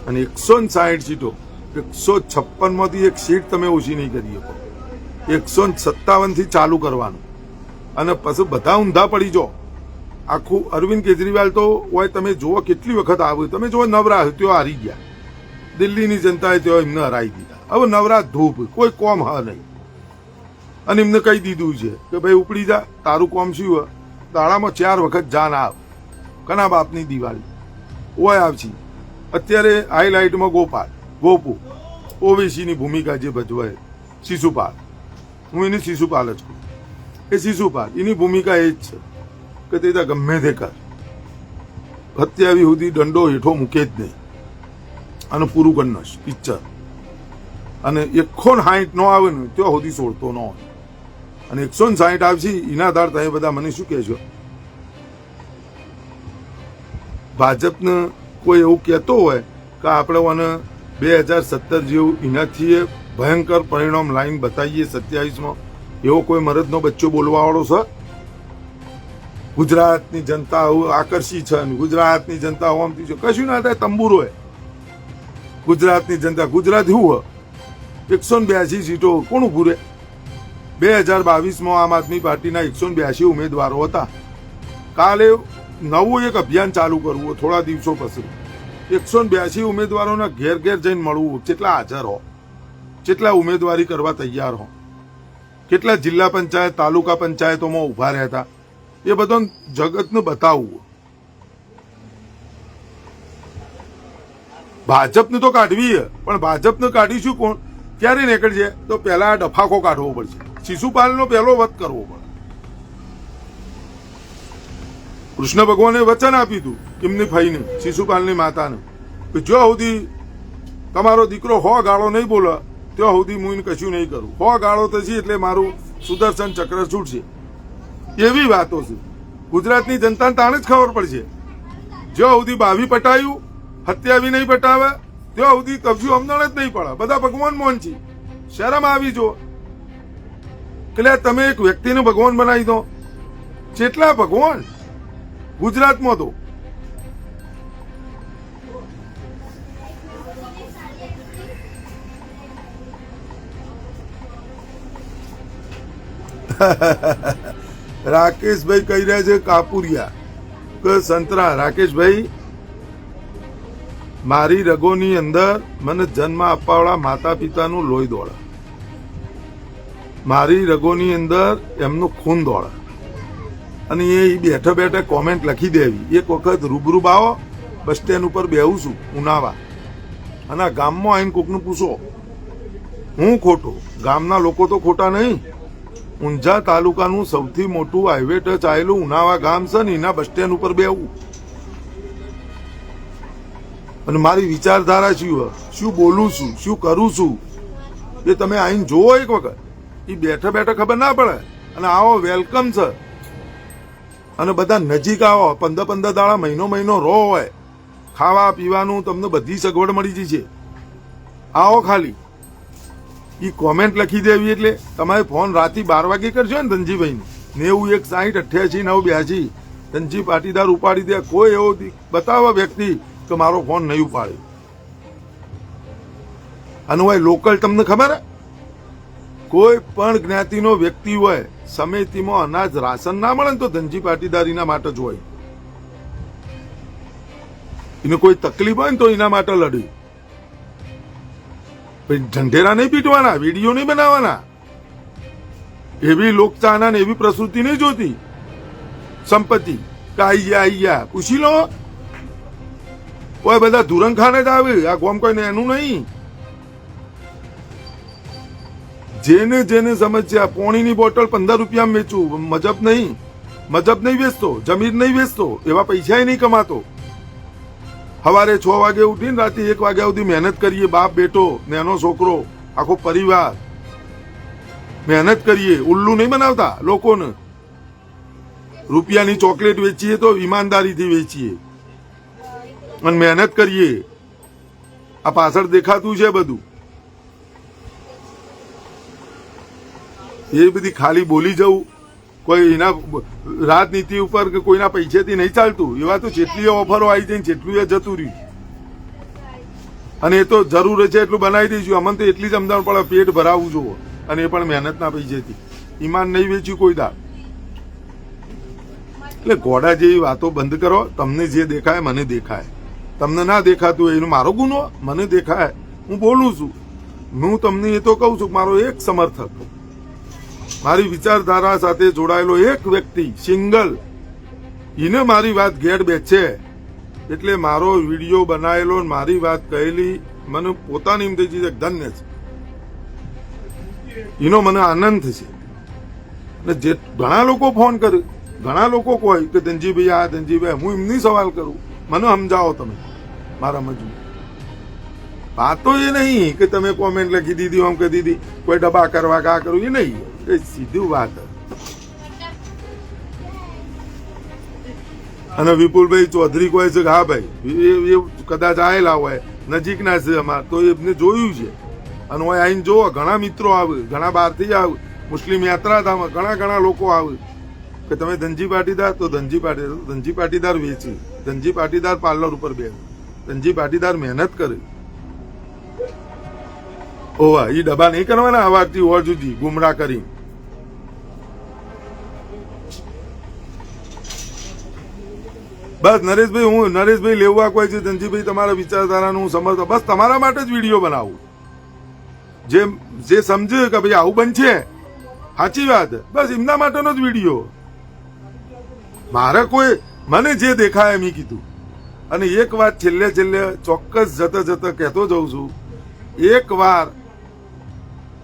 અને 160 સીટો, 156 માંથી એક સીટ તમે ઓછી નહીં કરી શકો. 157 થી ચાલુ કરવાનું, અને પછી બધા ઊંધા પડી જાઓ. આખું અરવિંદ કેજરીવાલ તો હોય, તમે જુઓ કેટલી વખત આવ્યું, તમે જુઓ નવરા ત્યાં હારી ગયા. દિલ્હીની જનતાએ ત્યાં એમને હરાવી દીધા. હવે નવરા ધૂપ, કોઈ કોમ હ નહીં. અને એમને કહી દીધું છે કે ભાઈ ઉપડી જા, તારું કોમ શું હોય, દાડામાં 4 વખત જાન આવ, કના બાપની દિવાળી ઓય આવશે. અત્યારે હાઈલાઇટમાં ગોપુ ઓવેસીની ભૂમિકા જે ભજવે શિશુપાલ, હું એને શિશુપાલ જ કહું. એ શિશુપાલ એની ભૂમિકા એ જ છે કે તે ગમે તે કર, અત્યાવી સુધી દંડો હેઠો મૂકે જ નહીં અને પૂરું કરી નાખ પિક્ચર. અને 160 નો આવે ને ત્યાં સુધી છોડતો ન હોય, અને 160 આવશે એના આધાર તમે બધા મને શું કહેશો? ભાજપને કોઈ એવું કહેતો હોય કે આપણે મને 2017 જેવું એનાથી ભયંકર પરિણામ લાઈન બતાવીએ 27માં, એવો કોઈ મરદનો બચ્ચો બોલવાવાળો છે? ગુજરાતની જનતા આકર્ષી છે, ગુજરાતની જનતા ઓમથી છે, કશું ના થાય. તંબુરો હોય ગુજરાતની જનતા. ગુજરાત શું હોય? 182 સીટો કોણ ઉભું રહે? 2022માં આમ આદમી પાર્ટીના 182 ઉમેદવારો હતા. કાલે નવું એક અભિયાન ચાલુ કરવું, થોડા દિવસો પછી 182 ઉમેદવારોના ઘેર ઘેર જઈને મળવું, કેટલા હાજર હો, કેટલા ઉમેદવારી કરવા તૈયાર હો, કેટલા જિલ્લા પંચાયત તાલુકા પંચાયતોમાં ઉભા રહેતા, એ બધો જગતને બતાવવું. ભાજપને તો કાઢવી, પણ ભાજપને કાઢીશું કોણ? ક્યારે નીકળશે? તો પહેલા ડફાકો કાઢવો પડશે. શિશુપાલનો પહેલો વધ કરવો પડે. કૃષ્ણ ભગવાને વચન આપ્યું હતું એમની ફઈને, શિશુપાલની માતાને, કે જો સુધી તમારો દીકરો 100 ગાળો નહીં બોલે ત્યાં સુધી હું કશું નહીં કરું. 100 ગાળો થશે એટલે મારું સુદર્શન ચક્ર છૂટશે. એવી વાતો છે. ગુજરાતની જનતાને તાણે જ ખબર પડશે. જ્યાં સુધી બાવી પટાયું, હત્યાવી નહીં પટાવે ત્યાં સુધી કબજુ સમજણ જ નહીં પડે. બધા ભગવાન મોહન છે. શરમ આવી જો એટલે તમે એક વ્યક્તિને ભગવાન બનાવી દો. કેટલા ભગવાન ગુજરાતમાં તો. રાકેશભાઈ કહી રહ્યા છે કાપુરિયા કે સંતરા, રાકેશભાઈ મારી રગોની અંદર મને જન્મ આપવાવાળા માતા પિતાનું લોહી દોડે, મારી રગોની અંદર એમનું ખૂન દોડે. અને એ બેઠા બેઠા કોમેન્ટ લખી દેવી. એક વખત રૂબરૂ આવો, બસ સ્ટેન્ડ ઉપર બેહું છું ઉનાવા, અને ગામમાં આવીને કોકનું પૂછો હું ખોટો. ગામના લોકો તો ખોટા નહીં. ઊંઝા તાલુકાનું સૌથી મોટું હાઈવે ટચ આવેલું ઉનાવા ગામ છે ને, એના બસ સ્ટેન્ડ ઉપર બેહવું. અને મારી વિચારધારા શું બોલું છું, શું કરું છું, એ તમે આઈને જોવો એક વખત. એ બેઠા બેઠા ખબર ના પડે. અને આવો, વેલકમ છે. અને બધા નજીક આવો, 15 દાડા, મહિનો રહો હોય, ખાવા પીવાનું તમને બધી સગવડ મળી જશે. આવો ખાલી. એ કોમેન્ટ લખી દેવી એટલે તમારે ફોન રાતે 12 વાગે કરશો ને ધનજીભાઈ 91 60 88 982 ધનજી પાટીદાર ઉપાડી દે. કોઈ એવો બતાવો વ્યક્તિ કે મારો ફોન નહીં ઉપાડે. અને હોય લોકલ, તમને ખબર હે, કોઈ પણ જ્ઞાતિનો વ્યક્તિ હોય, સમિતિમાં અનાજ રાશન ના મળે ને તો ધનજી પાટીદારીના માટે જ હોય. એને કોઈ તકલીફ હોય ને તો એના માટે લડી. ઢંઢેરા નહીં પીટવાના, વિડીયો નહીં બનાવવાના, એવી લોકચાહના ને એવી પ્રસૂતિ નહીં જોતી. સંપત્તિ આઈ ગયા પૂછી લો. કોઈ બધા ધુરંખાને જ આવે. આ ગોમ કોઈ એનું નહીં. જેને સમજ્યા, પોણીની બોટલ 15 રૂપિયામાં વેચું, મજબ નહીં વેચતો, જમીર નહીં વેચતો, એવા પૈસા નહીં કમાતો. સવારે 6 વાગે ઉઠીને રાતે 1 વાગ્યા સુધી મહેનત કરીએ, બાપ બેટો, નાનો છોકરો, આખો પરિવાર મહેનત કરીએ. ઉલ્લુ નહીં બનાવતા લોકોને. રૂપિયાની ચોકલેટ વેચીએ તો ઈમાનદારીથી વેચીએ અને મહેનત કરીએ. આ પાછળ દેખાતું છે બધું. એ બધી ખાલી બોલી જવું, કોઈ એના રાજનીતિ ઉપર કે કોઈના પૈસેથી નહીં ચાલતું. એવા તો જેટલી ઓફરો આવી જઈને જેટલું એ જતું રહ્યું. અને એ તો જરૂર છે એટલું બનાવી દઈશું. અમને તો એટલી જ સમજણ પડે, પેટ ભરાવવું જોવો, અને એ પણ મહેનતના પૈસેથી. ઈમાન નહીં વેચ્યું કોઈ દાળ. એટલે ઘોડા જેવી વાતો બંધ કરો. તમને જે દેખાય મને દેખાય, તમને ના દેખાતું એનો મારો ગુનો. મને દેખાય, હું બોલું છું. હું તમને એ તો કહું છું, મારો એક સમર્થક, મારી વિચારધારા સાથે જોડાયેલો એક વ્યક્તિ, સિંગલ, એને મારી વાત ઘેર બેસે એટલે મારો વિડીયો બનાવેલો, મારી વાત કહેલી, મને પોતાની એમ થઈ જશે ધન્ય છે. એનો મને આનંદ થશે. અને જે ઘણા લોકો ફોન કરે, ઘણા લોકો કહે કે ધનજીભાઈ આ ધનજીભાઈ, હું એમની સવાલ કરું, મને સમજાવો તમે મારા મજૂર. વાતો એ નહીં કે તમે કોમેન્ટ લખી દીધી, આમ કહી દીધી, કોઈ ડબ્બા કરવા કા કરું, એ નહીં. એ સીધું વાત. અને વિપુલભાઈ ચૌધરી કહે છે કે હા ભાઈ, એ કદાચ આવેલા હોય, નજીકના છે અમાર, તો એમને જોયું છે. અને હોય આઈને જોવો, ઘણા મિત્રો આવે, ઘણા બહારથી આવે, મુસ્લિમ યાત્રાધામ ઘણા લોકો આવે કે તમે ધનજી પાટીદાર, તો ધનજી પાટીદાર વેચે, ધનજી પાટીદાર પાર્લર ઉપર બે, ધનજી પાટીદાર મહેનત કરે. ઓવા એ ડબ્બા નહીં કરવાના અવાજથી ઓર સુધી ગુમરાહ કરી. બસ નરેશભાઈ લેવા કોઈ છે, ધનજીભાઈ તમારા વિચારધારાનું હું સમર્થન, બસ તમારા માટે જ વિડીયો બનાવું. જે સમજે કે ભાઈ આવું બનશે, સાચી વાત, બસ એમના માટેનો જ વિડીયો. મારે કોઈ, મને જે દેખાય એમ કીધું. અને એક વાત છેલ્લે ચોક્કસ જતા કહેતો જઉં છું, એક વાર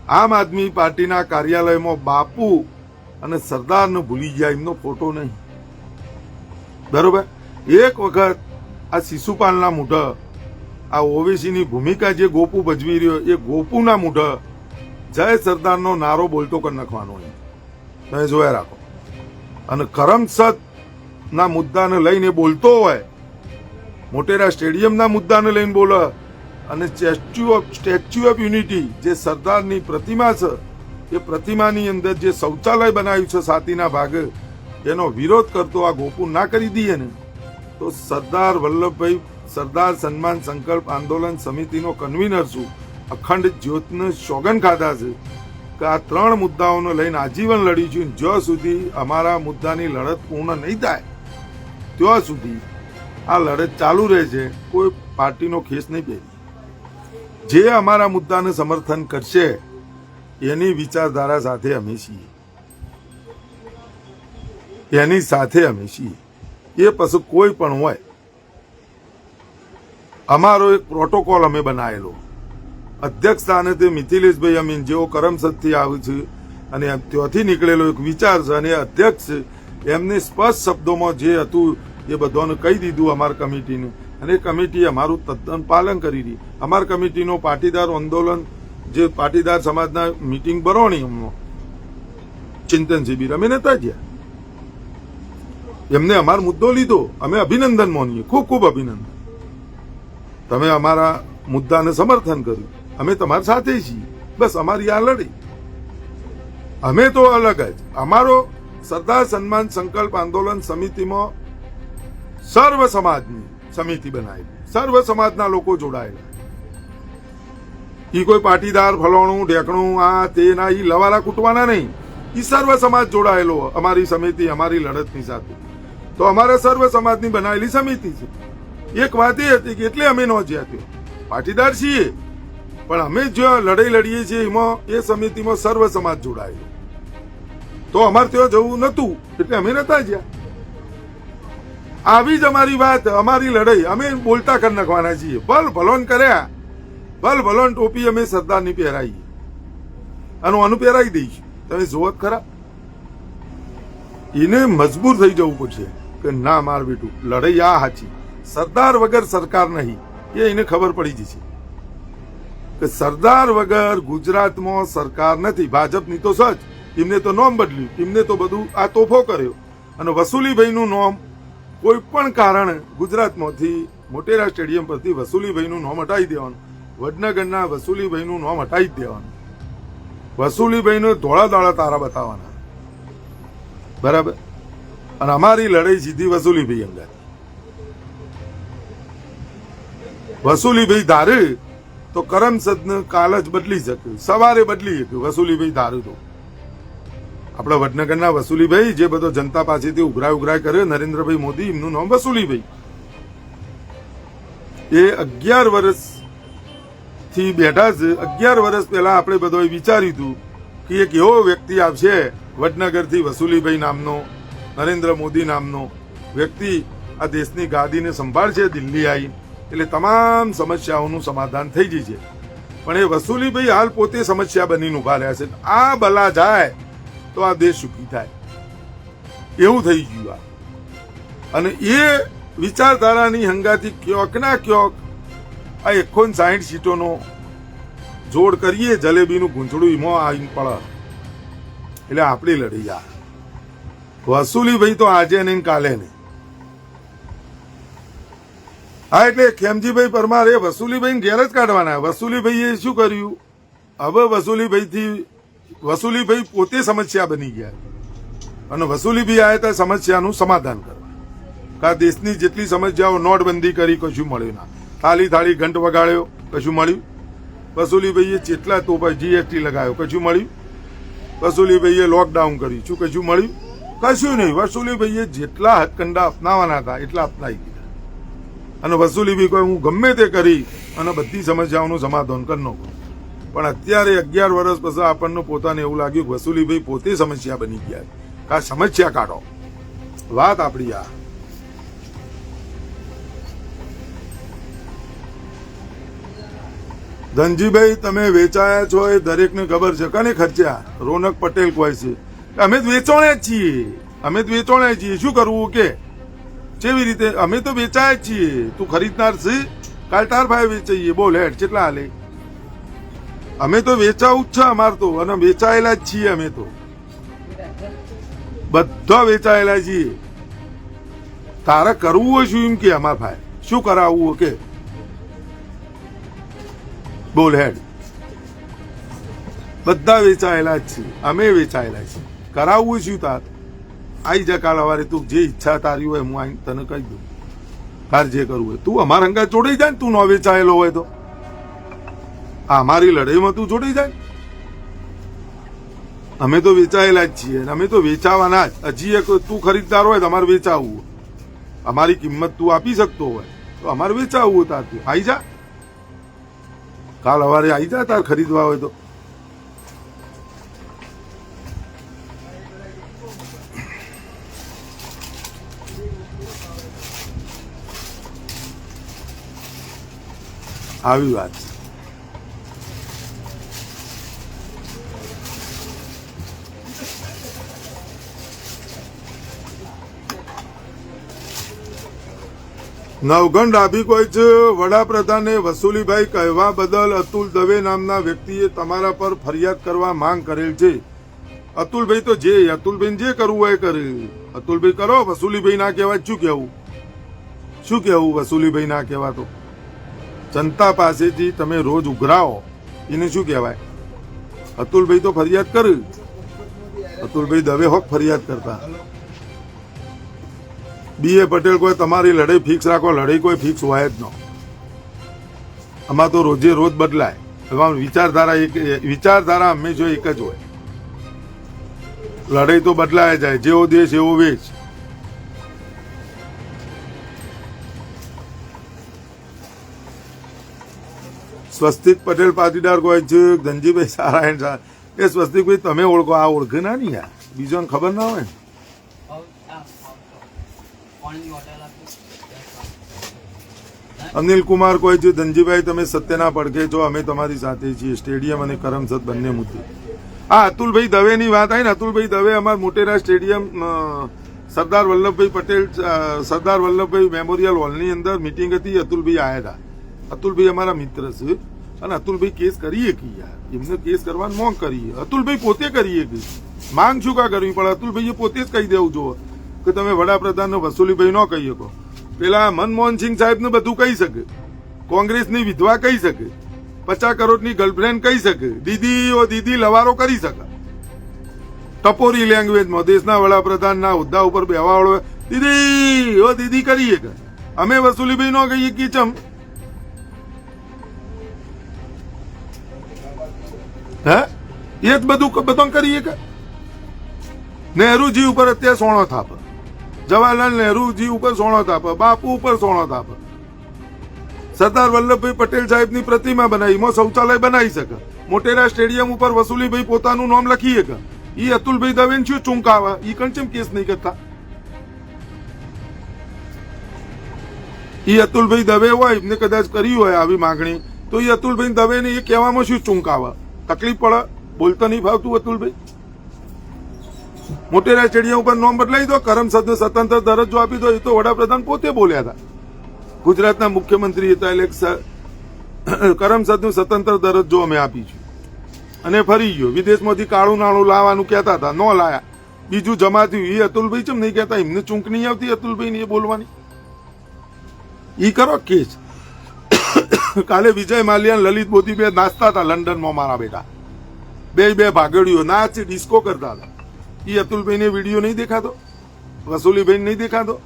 આમ આદમી પાર્ટીના કાર્યાલયમાં બાપુ અને સરદારને ભૂલી ગયા, એમનો ફોટો નહીં. બરોબર. એક વખત આ શિશુપાલના મૂઢ, આ ઓવેસીની ભૂમિકા જે ગોપુ ભજવી રહ્યો, એ ગોપુના મૂઢ જય સરદારનો નારો બોલતો કરી નાખવાનો. તમે જોયા રાખો. અને કરમસદ ના મુદ્દાને લઈને બોલતો હોય, મોટેરા સ્ટેડિયમના મુદ્દાને લઈને બોલે, અને સ્ટેચ્યુ ઓફ યુનિટી જે સરદારની પ્રતિમા છે, એ પ્રતિમાની અંદર જે શૌચાલય બનાવ્યું છે સાતીના ભાગે, એનો વિરોધ કરતો આ ગોપુ ના કરી દઈએ ને, તો સરદાર વલ્લભભાઈ, સરદાર સન્માન સંકલ્પ આંદોલન સમિતિનો કન્વીનર છું, અખંડ જ્યોતને સોગન ખાધા છે કે આ 3 મુદ્દાઓને લઈને આજીવન લડીશું. જ્યાં સુધી અમારા મુદ્દાની લડત પૂર્ણ નહીં થાય ત્યાં સુધી આ લડત ચાલુ રહે છે. કોઈ પાર્ટીનો ખેસ નહીં પહેરી. જે અમારા મુદ્દાને સમર્થન કરશે એની વિચારધારા સાથે અમે છીએ, એની સાથે અમે છીએ. એ પછી કોઈ પણ હોય, અમારો એક પ્રોટોકોલ અમે બનાવેલો. અધ્યક્ષ સ્થાને તે મિથિલેશભાઈ અમીન જેઓ કરમસદથી આવે છે અને ત્યાંથી નીકળેલો એક વિચાર છે, અને અધ્યક્ષ એમને સ્પષ્ટ શબ્દોમાં જે હતું એ બધાને કહી દીધું અમારા કમિટીને અને એ કમિટી અમારું તદ્દન પાલન કરી રહી. અમારી કમિટીનો પાટીદાર આંદોલન જે પાટીદાર સમાજના મીટિંગ ભરવાની એમનો ચિંતન શિબિર અમે નતા ગયા. એમને અમારો મુદ્દો લીધો, અમે અભિનંદન માનીએ, ખૂબ ખૂબ અભિનંદન. તમે અમારા મુદ્દાને સમર્થન કર્યું, અમે તમારી સાથે છીએ. બસ અમારી આ લડી. અમે તો અલગ જ. અમારો સરદાર સન્માન સંકલ્પ આંદોલન સમિતિમાં સર્વ સમાજની સમિતિ બનાવેલી, સર્વ સમાજના લોકો જોડાયેલા. ઈ કોઈ પાટીદાર ફલોણું ઢેકણું આ તે ના ઈ લવારા કૂટવાના નહીં. ઈ સર્વ સમાજ જોડાયેલો અમારી સમિતિ અમારી લડતની સાથે. તો અમારા સર્વ સમાજની બનાવેલી સમિતિ છે. એક વાત એ હતી કે એટલે અમે ન જ્યાં પાટીદાર છીએ, પણ અમે જો લડાઈ લડીએ છીએ એમાં એ સમિતિમાં સર્વ સમાજ જોડાયેલો. તો અમારે ત્યાં જવું નતું એટલે અમે નતા જ્યાં. આવી જ અમારી વાત, અમારી લડાઈ અમે બોલતા કરી નાખવાના છીએ. ભલ ભલોન કર્યા, ભલ ભલોન ટોપી અમે સરદારની પહેરાઈએ અને આનું પહેરાવી દઈશું. તમે જોવો ખરા, એને મજબૂર થઈ જવું પડશે કે ના માર બેટું લડાઈ આ સાચી. સરદાર વગર સરકાર નહીં એ એને ખબર પડી જશે કે સરદાર વગર ગુજરાતમાં સરકાર નથી. ભાજપની તો સચ, એમને તો નોમ બદલ્યું, એમને તો બધું આ તોફો કર્યો. અને વસુલીભાઈનું નોમ કોઈ પણ કારણે ગુજરાતમાંથી મોટેરા સ્ટેડિયમ પરથી વસુલીભાઈનું નામ હટાવી દેવાનું, વડનગરના વસુલીભાઈનું નામ હટાવી દેવાનું. વસુલીભાઈને ધોળા દાડા તારા બતાવવાના, બરાબર. અને અમારી લડાઈ સીધી વસુલીભાઈ અંગત. વસુલીભાઈ ધારે તો કરમસદને કાલ જ બદલી શકે, સવારે બદલી શકે. વસુલીભાઈ ધારે તો આપણા વડનગરના વસુલીભાઈ જે બધો જનતા પાસેથી ઉઘરાય કર્યો, નરેન્દ્રભાઈ મોદી, એમનું નામ વસુલીભાઈ. એ 11 વર્ષથી બેઠા છે. 11 વર્ષ પહેલા આપણે બધોએ વિચાર્યું હતું કે એક એવો વ્યક્તિ આવશે વડનગરથી, વસુલીભાઈ નામનો, નરેન્દ્ર મોદી નામનો વ્યક્તિ આ દેશની ગાદીને સંભાળશે દિલ્હી આવી, એટલે તમામ સમસ્યાઓનું સમાધાન થઈ જશે. પણ એ વસુલીભાઈ હાલ પોતે સમસ્યા બનીને ઉભા રહ્યા છે. આ બલા જાય તો આ દેશ સુખી થાય એવું થઈ ગયું આ. અને એ વિચારધારાની હંગાથી ક્યોક ના ક્યોક આ 160 સીટોનો જોડ કરીએ, જલેબીનું ગૂંચડું એમાં આવીને પડે. એટલે આપણી લડી આ વસુલીભાઈ તો આજે નહીં કાલે નહીં. હા, એટલે ખેમજીભાઈ પરમાર એ વસુલીભાઈ ઘેર જ કાઢવાના. વસુલીભાઈએ શું કર્યું, હવે વસુલીભાઈ પોતે સમસ્યા બની ગયા અને વસુલીભાઈ આવ્યા હતા સમસ્યાનું સમાધાન કરવા. કા દેશની જેટલી સમસ્યાઓ, નોટબંધી કરી, કશું મળ્યું ના. થાળી થાળી ઘંટ વગાડ્યો, કશું મળ્યું. વસુલીભાઈએ જેટલા તોપા જીએસટી લગાવ્યો, કશું મળ્યું. વસુલીભાઈએ લોકડાઉન કર્યું, શું કશું મળ્યું? કશું નહીં. વસુલીભાઈએ જેટલા હથકંડા અપનાવવાના હતા એટલા અપનાવી દીધા. અને વસુલીભાઈ કોઈ હું ગમે તે કરી અને બધી સમસ્યાઓનું સમાધાન કરી નાખું. પણ અત્યારે 11 વર્ષ પછી આપણને પોતાને એવું લાગ્યું કે વસુલીભાઈ પોતે સમસ્યા બની ગયા. કા સમસ્યા કાઢો. વાત આપણી આ. ધનજીભાઈ તમે વેચાયા છો એ દરેકને ખબર છે. કને ખર્ચ્યા? રોનક પટેલ કહે છે અમે જ વેચોણ્યા જ છીએ, અમે જ વેચોણ્યા છીએ. શું કરવું કે કેવી રીતે? અમે તો વેચાયા જ છીએ. તું ખરીદનાર છે? કાલ તાર ભાઈ વેચાઈએ. બોલ હેડ કેટલા હાલે? અમે તો વેચાવું જ છે અમાર તો, અને વેચાયેલા જ છીએ. અમે તો બધા વેચાયેલા છીએ. તારે કરવું હોય શું એમ કે અમાર ભાઈ શું કરાવવું કે બોલ હેડ. બધા વેચાયેલા જ છીએ, અમે વેચાયેલા છીએ. કરાવવું શું તાર? આઈ જા કાલ સવારે, તું જે ઈચ્છા તારી હોય હું આઈ તને કહી દઉં. તાર જે કરવું હોય તું અમારા હંગા જોડાઈ જાય ને. તું ન વેચાયેલો હોય તો અમારી લડાઈમાં તું જોડાઈ જાય. અમે તો વેચાયેલા જ છીએ, અમે તો વેચાવાના જ. હજી એક તું ખરીદદાર હોય તો અમારે વેચાવવું, અમારી કિંમત તું આપી શકતો હોય તો અમારે વેચાવવું. તાર તું આઈ જા કાલ સવારે, આઈ જા તાર ખરીદવા હોય તો. આવી વાત છે. નવઘણ ડાભી કોઈ છે વડાપ્રધાને વસુલીભાઈ કહેવા બદલ અતુલ દવે નામના વ્યક્તિએ તમારા પર ફરિયાદ કરવા માંગ કરેલ છે. અતુલભાઈ તો અતુલભાઈ જે કરવું હોય કરે. અતુલભાઈ કરો, વસુલીભાઈ ના કહેવાય. શું કેવું વસુલીભાઈ ના કહેવા? તો જનતા પાસેથી તમે રોજ ઉઘરાવો એને શું કહેવાય? અતુલભાઈ તો ફરિયાદ કરે. અતુલભાઈ દવે હોક ફરિયાદ કરતા. BA પટેલ કોઈ તમારી લડાઈ ફિક્સ રાખો, લડાઈ કોઈ ફિક્સ હોય જ ન. આમાં તો રોજે રોજ બદલાય. એમાં વિચારધારા હંમેશા એક જ હોય. લડાઈ તો બદલાય જાય. જેવો દેશ એવો વેચ. સ્વસ્તિક પટેલ પાટીદાર કોઈ છે ધનજીભાઈ સારા એ સ્વસ્તિકભાઈ તમે ઓળખો, આ ઓળખે ના નહીં યાર, બીજોને ખબર ના હોય. અનિલ કુમાર કોઈ છે ધનજીભાઈ તમે સત્યના પડખે છો, અમે તમારી સાથે છીએ સ્ટેડિયમ અને કરમસદ બંને મુદ્દે. આ અતુલભાઈ દવેની વાત આવી ને, અતુલભાઈ દવે અમારા મોટેરા સ્ટેડિયમ સરદાર વલ્લભભાઈ પટેલ સરદાર વલ્લભભાઈ મેમોરિયલ હોલની અંદર મિટિંગ હતી. અતુલભાઈ આવ્યા હતા. અતુલભાઈ અમારા મિત્ર છે અને અતુલભાઈ કેસ કરીએ કે યાર, એમને કેસ કરવાની માંગ કરીએ. અતુલભાઈ પોતે કરીએ કે માંગ શું કા કરવી પડે? અતુલભાઈએ પોતે જ કહી દેવું જોવે કે તમે વડાપ્રધાન વસુલીભાઈ ન કહી શકો. પેલા મનમોહનસિંહ સાહેબ ને બધું કહી શકે, કોંગ્રેસની વિધવા કહી શકે, 50 કરોડની ગર્લફ્રેન્ડ કહી શકે, દીદી ઓ દીદી લવારો કરી શકે. ટપોરી લેંગ્વેજમાં દેશના વડાપ્રધાનના હોદ્દા ઉપર બેવાળો દીદી ઓ દીદી કરીએ કે અમે વસુલીભાઈ ન કહીએ કે ચમ હે એ જ બધું કરીએ કે. નહેરુજી ઉપર અત્યારે સોણો થાપ, જવાહરલાલ નહેરુજી ઉપર સોણો થાપ, બાપુ ઉપર સોણો થાપ. સરદાર વલ્લભભાઈ પટેલ સાહેબની પ્રતિમા બનાવી, એમાં શૌચાલય બનાવી શકે. મોટેરા સ્ટેડિયમ ઉપર વસુલીભાઈ પોતાનું નામ લખી શકે. ઈ અતુલભાઈ દવેને શું ચૂંકાવા? ઈ કંચમ કેસ નહીં કરતા? ઈ અતુલભાઈ દવે હોય, એમને કદાચ કરી હોય આવી માંગણી, તો ઈ અતુલભાઈ દવેને એ કહેવામાં શું ચૂંકાવા? તકલીફ પડે? બોલતો નહીં ફાવતું અતુલભાઈ? મોટેરા સ્ટેડિયમ ઉપર નામ બદલાઈ દો, કરમસદને સ્વતંત્ર દરજ્જો આપી દો. એ તો વડાપ્રધાન પોતે બોલ્યા હતા. ગુજરાતના મુખ્યમંત્રી હતા એટલે કરમસદનું સ્વતંત્ર દરજ્જો અમે આપીશું. અને ફરી ગયો વિદેશમાંથી કાળું નાણું લાવવાનું કહેતા હતા, ન લાયા. બીજું જમા થયું. એ અતુલભાઈ ચમ નહીં કહેતા? એમને ચૂંક નહીં આવતી અતુલભાઈ એ બોલવાની? ઈ કરો કેસ. કાલે વિજય માલ્યા લલિત મોદી બે નાચતા હતા લંડનમાં. મારા બેટા બે ભાગડીઓ નાચ ડિસ્કો કરતા હતા. એ અતુલભાઈ ને વિડીયો નહીં દેખાતો? વસુલીભાઈ નહીં દેખાતો?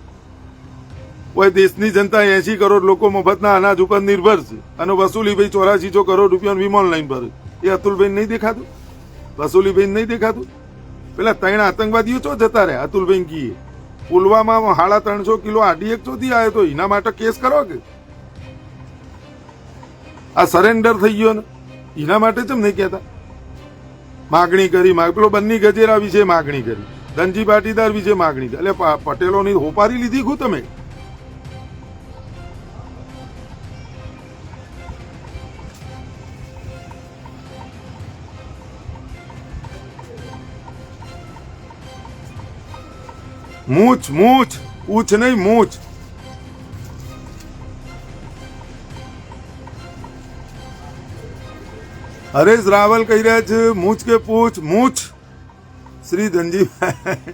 કોઈ દેશની જનતા 80 કરોડ લોકો મફતના અનાજ ઉપર નિર્ભર છે અને વસુલીભાઈ 84 કરોડ રૂપિયાનું વિમાન લાઈન ભરે. એ અતુલભાઈ નહીં દેખાતું? વસુલીભાઈ નહીં દેખાતું? પેલા 3 આતંકવાદીઓ ચો જતા રહ્યા અતુલભાઈ કીએ. પુલવામામાં 350 કિલો આરડીએક્સ ચોથી આવ્યો તો એના માટે કેસ કરો કે? આ સરેન્ડર થઈ ગયો ને એના માટે ચમ નહીં કહેતા? માગણી કરી, પેલો બન્ની ગજેરા વિશે માગણી કરી, ધનજી પાટીદાર વિશે માગણી કરી. એટલે પટેલોની હોપારી લીધી ખું તમે? મૂછ પૂછ નહીં મૂછ. હરેશ રાવલ કહી રહ્યા છે મૂછ કે પૂછ? મૂછ. શ્રી ધનજીભાઈ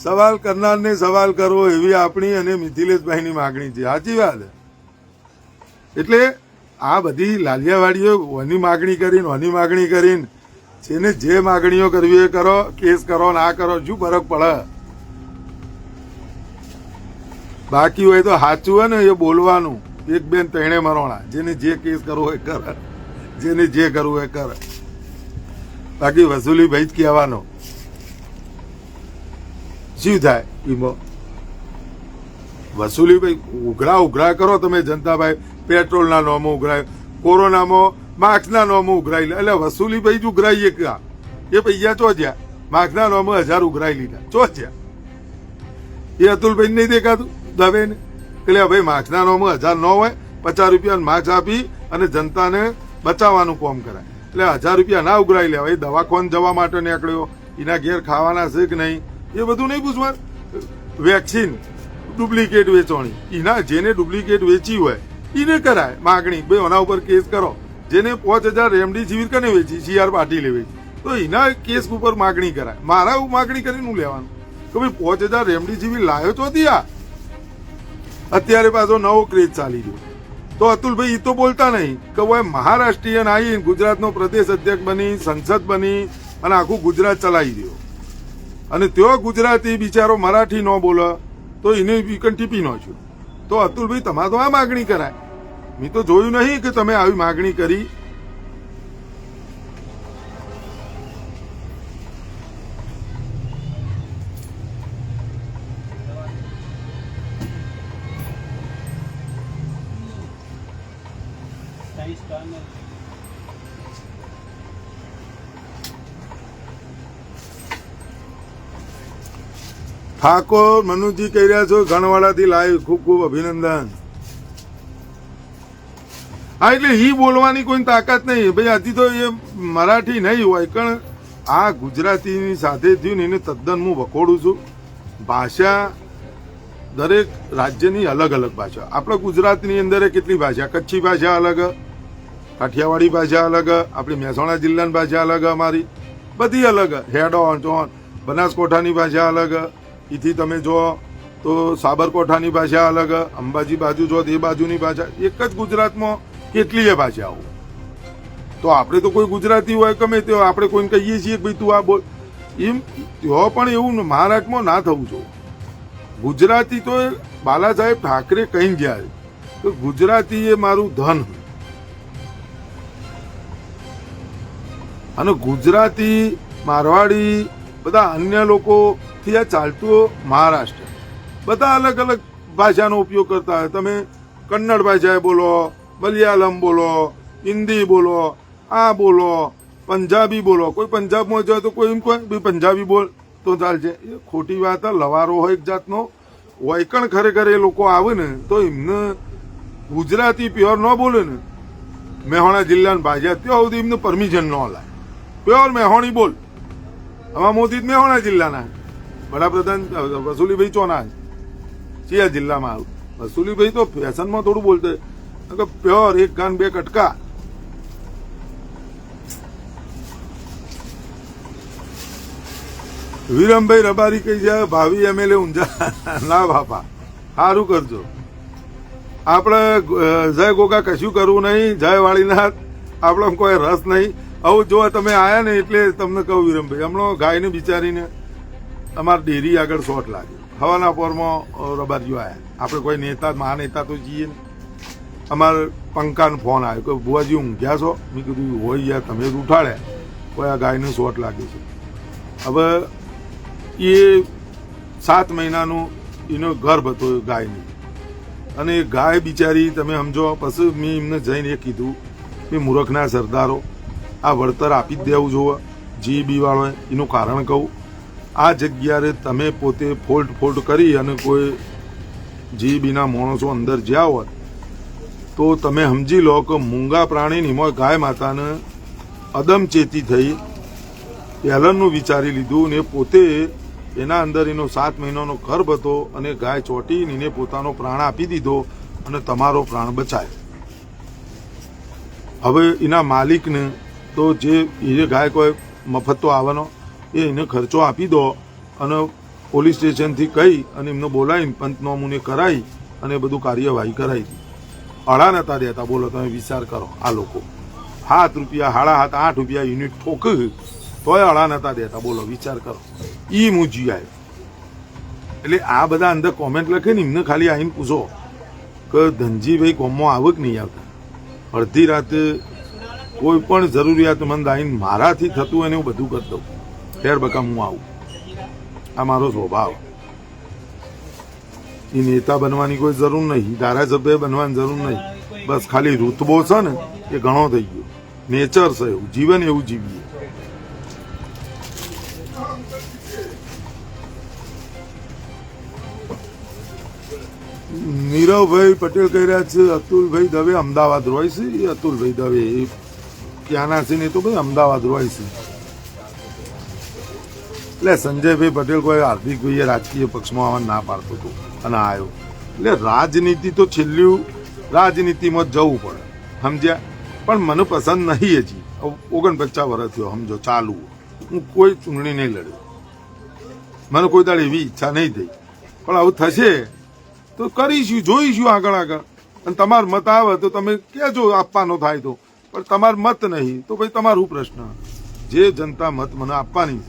સવાલ કરનારને સવાલ કરો એવી આપણી અને મિથિલેશભાઈની માગણી છે. સાચી વાત. એટલે આ બધી લાલિયાવાડીઓ ઓની માગણી કરીને જેને જે માગણીઓ કરવી એ કરો, કેસ કરો ના કરો, શું ફરક પડે? બાકી હોય તો સાચું હોય ને એ બોલવાનું. 1 2 3 મરોણા. જેને જે કેસ કરવો હોય કરે, જેને જે કરવું હોય કરે. બાકી વસુલીભાઈ જ કહેવાનો. શું થાય એમાં? વસુલીભાઈ ઉઘરા કરો તમે જનતાભાઈ. પેટ્રોલના નોમો ઉઘરાય, કોરોનામાં માસ્કના નોમો ઉઘરાઈ લે. એટલે વસુલીભાઈ જ ઉઘરાઈએ ક્યાં? એ પૈસા ચો જ્યાં? માસ્કના નોમો 1000 ઉઘરાઈ લીધા, ચો જ્યાં? એ અતુલભાઈ નહીં દેખાતું દવે ને? એટલે ભાઈ માસ્કના નોમો 1000 ન હોય, 50 રૂપિયા માસ્ક આપી અને જનતાને બચાવવાનું કામ કરાય. એટલે 1000 રૂપિયા ના ઉઘરાઈ લેવાય. એ દવાખાને જવા માટે નીકળ્યો, એના ઘેર ખાવાના છે કે નહીં એ બધું નહીં પૂછવાનું. ડુપ્લિકેટ વેચવાની, એના જેને ડુપ્લિકેટ વેચી હોય એને કરાય માગણી, ભાઈ એના ઉપર કેસ કરો. જેને 5,000 રેમડેસિવિર કને વેચી, CR પાટીલે વેચી, તો એના કેસ ઉપર માગણી કરાય. મારા માગણી કરીને હું લેવાનું કે ભાઈ 5,000 રેમડેસિવિર લાવ્યો ચોથી આ. અત્યારે પાછો નવો ક્રેઝ ચાલી રહ્યો. તો અતુલભાઈ એ તો બોલતા નહીં કે ભાઈ મહારાષ્ટ્રીયન આવી ગુજરાતનો પ્રદેશ અધ્યક્ષ બની, સંસદ બની અને આખું ગુજરાત ચલાવી દો, અને તેઓ ગુજરાતી બિચારો મરાઠી ન બોલે તો એને ટીપી નો છું. તો અતુલભાઈ તમારે તો આ માગણી કરાય. મેં તો જોયું નહીં કે તમે આવી માગણી કરી. ઠાકોર મનુજી કહી રહ્યા છો ગણવાડાથી લાઈવ, ખૂબ ખૂબ અભિનંદન. હા, એટલે ઈ બોલવાની કોઈ તાકાત નહીં ભાઈ. હજી તો એ મરાઠી નહીં હોય, પણ આ ગુજરાતીની સાથે થયું ને એને તદ્દન હું વખોડું છું. ભાષા દરેક રાજ્યની અલગ અલગ ભાષા. આપણા ગુજરાતની અંદર કેટલી ભાષા, કચ્છી ભાષા અલગ, કાઠિયાવાડી ભાષા અલગ, આપણી મહેસાણા જિલ્લાની ભાષા અલગ, અમારી બધી અલગ. હેડ ઓન ચોન બનાસકોઠાની ભાષા અલગ, એથી તમે જો તો સાબરકોઠાની ભાષા અલગ, અંબાજી બાજુ જો એ બાજુની ભાષા. એક જ ગુજરાતમાં કેટલીય ભાષાઓ. તો આપણે તો કોઈ ગુજરાતી હોય ગમે તે આપણે કોઈને કહીએ છીએ કે ભાઈ તું આ બોલ, એમ તો પણ એવું મહારાષ્ટ્રમાં ના થવું જોઈએ. ગુજરાતી તો બાલા સાહેબ ઠાકરે કહી ગયા તો ગુજરાતી એ મારું ધન, અને ગુજરાતી મારવાડી બધા અન્ય લોકો થી આ ચાલતું મહારાષ્ટ્ર. બધા અલગ અલગ ભાષાનો ઉપયોગ કરતા હોય. તમે કન્નડ ભાષાએ બોલો, મલયાલમ બોલો, હિન્દી બોલો, આ બોલો, પંજાબી બોલો. કોઈ પંજાબમાં જાય તો કોઈ એમ કોઈ પંજાબી બોલ તો ચાલશે. એ ખોટી વાત. લવારો હોય એક જાતનો વૈકણ. ખરેખર એ લોકો આવે ને તો એમને ગુજરાતી પ્યોર ન બોલે ને, મહેસાણા જિલ્લાની ભાષા ત્યાં સુધી એમને પરમિશન ન લાય. પ્યોર મહેસાણી બોલ. આમાં મોદી મહેસાણા જિલ્લાના, વડાપ્રધાન વસુલીભાઈ ચોના કયા જિલ્લામાં આવ્યું. વસુલીભાઈ તો ફેશનમાં થોડું બોલતે, પ્યોર એક ગાન બે કટકા. વિરમભાઈ રબારી કહી જાય ભાવિ MLA ઊંઝા. ના બાપા, સારું કરજો. આપણે જય ગોગા કશું કરવું નહીં, જય વાળીનાથ આપણે કોઈ રસ નહીં. આવું જો તમે આયા ને એટલે તમને કહું વિરમભાઈ, હમણાં ગાયને બિચારીને અમારા ડેરી આગળ શોટ લાગ્યો. હવાના પોરમાં રબારીઓ આવ્યા. આપણે કોઈ નેતા મહાનેતા તો જઈએ ને. અમારે પંકાનો ફોન આવ્યો કે બુઆજી ઊંઘ્યા છો? મેં કીધું હોય યાર, તમે જ ઉઠાડ્યા. કોઈ આ ગાયને શોટ લાગે છે. હવે એ 7 મહિનાનું એનો ગર્ભ હતો ગાયની, અને એ ગાય બિચારી તમે સમજો. પછી મેં એમને જઈને એ કીધું કે મૂર્ખના સરદારો, આ વળતર આપી જ દેવું જોવે. GEB વાળો એનું કારણ કહું, આ જગ્યાએ તમે પોતે ફોલ્ટ કરી અને કોઈ GEBના માણસો અંદર જ્યાં હોત તો તમે સમજી લો કે મૂંગા પ્રાણીની મોય ગાય માતાને અદમચેતી થઈ, પહેલનનું વિચારી લીધું ને પોતે એના અંદર એનો 7 મહિનાનો ગર્ભ હતો, અને ગાય ચોટીને એને પોતાનો પ્રાણ આપી દીધો અને તમારો પ્રાણ બચાયો. હવે એના માલિકને તો જે એ ગાય કોઈ મફત તો આવવાનો, એ એને ખર્ચો આપી દો, અને પોલીસ સ્ટેશનથી કહી અને એમને બોલાવીને પંચનામુને કરાવી અને બધું કાર્યવાહી કરાવી હતી. અડા નતા દેતા. બોલો તમે વિચાર કરો. આ લોકો 7 રૂપિયા, 7.5, 8 રૂપિયા યુનિટ ઠોક તોય અડા નતા દેતા. બોલો વિચાર કરો. ઈ મૂજી આવ્યો. એટલે આ બધા અંદર કોમેન્ટ લખે ને એમને ખાલી આવીને પૂછો કે ધનજીભાઈ કોમમાં આવે કે નહીં આવતા. અડધી રાતે કોઈ પણ જરૂરિયાતમંદ આવીને મારાથી થતું હોય ને હું બધું કરી દઉં. ફેર બકામ હું આવું. આ મારો સ્વભાવ. એ નેતા બનવાની કોઈ જરૂર નહીં, ધારાસભ્ય બનવાની જરૂર નહીં. બસ ખાલી રૂતબો છે ને એ ઘણો થઈ ગયો. નેચર છે એવું, જીવન એવું જીવીએ. નીરવભાઈ પટેલ કહી રહ્યા છે અતુલભાઈ દવે અમદાવાદ રોય છે. એ અતુલભાઈ દવે એ ક્યાંના છે ને? તો ભાઈ અમદાવાદ રોય છે. એટલે સંજયભાઈ પટેલ કોઈ હાર્દિકભાઈએ રાજકીય પક્ષમાં આવવા ના પાડતો હતો અને આવ્યો. એટલે રાજનીતિ તો છેલ્લું રાજનીતિમાં જ જવું પડે, સમજ્યા? પણ મને પસંદ નહીં. હજી 49 વર્ષ થયો, સમજો, ચાલુ. હું કોઈ ચૂંટણી નહીં લડ્યો, મને કોઈ દાડે એવી ઈચ્છા નહીં થઈ. પણ આવું થશે તો કરીશું, જોઈશું આગળ આગળ. અને તમારો મત આવે તો તમે કહેજો આપવાનો થાય તો, પણ તમારો મત નહીં તો ભાઈ તમારું પ્રશ્ન. જે જનતા મત મને આપવાની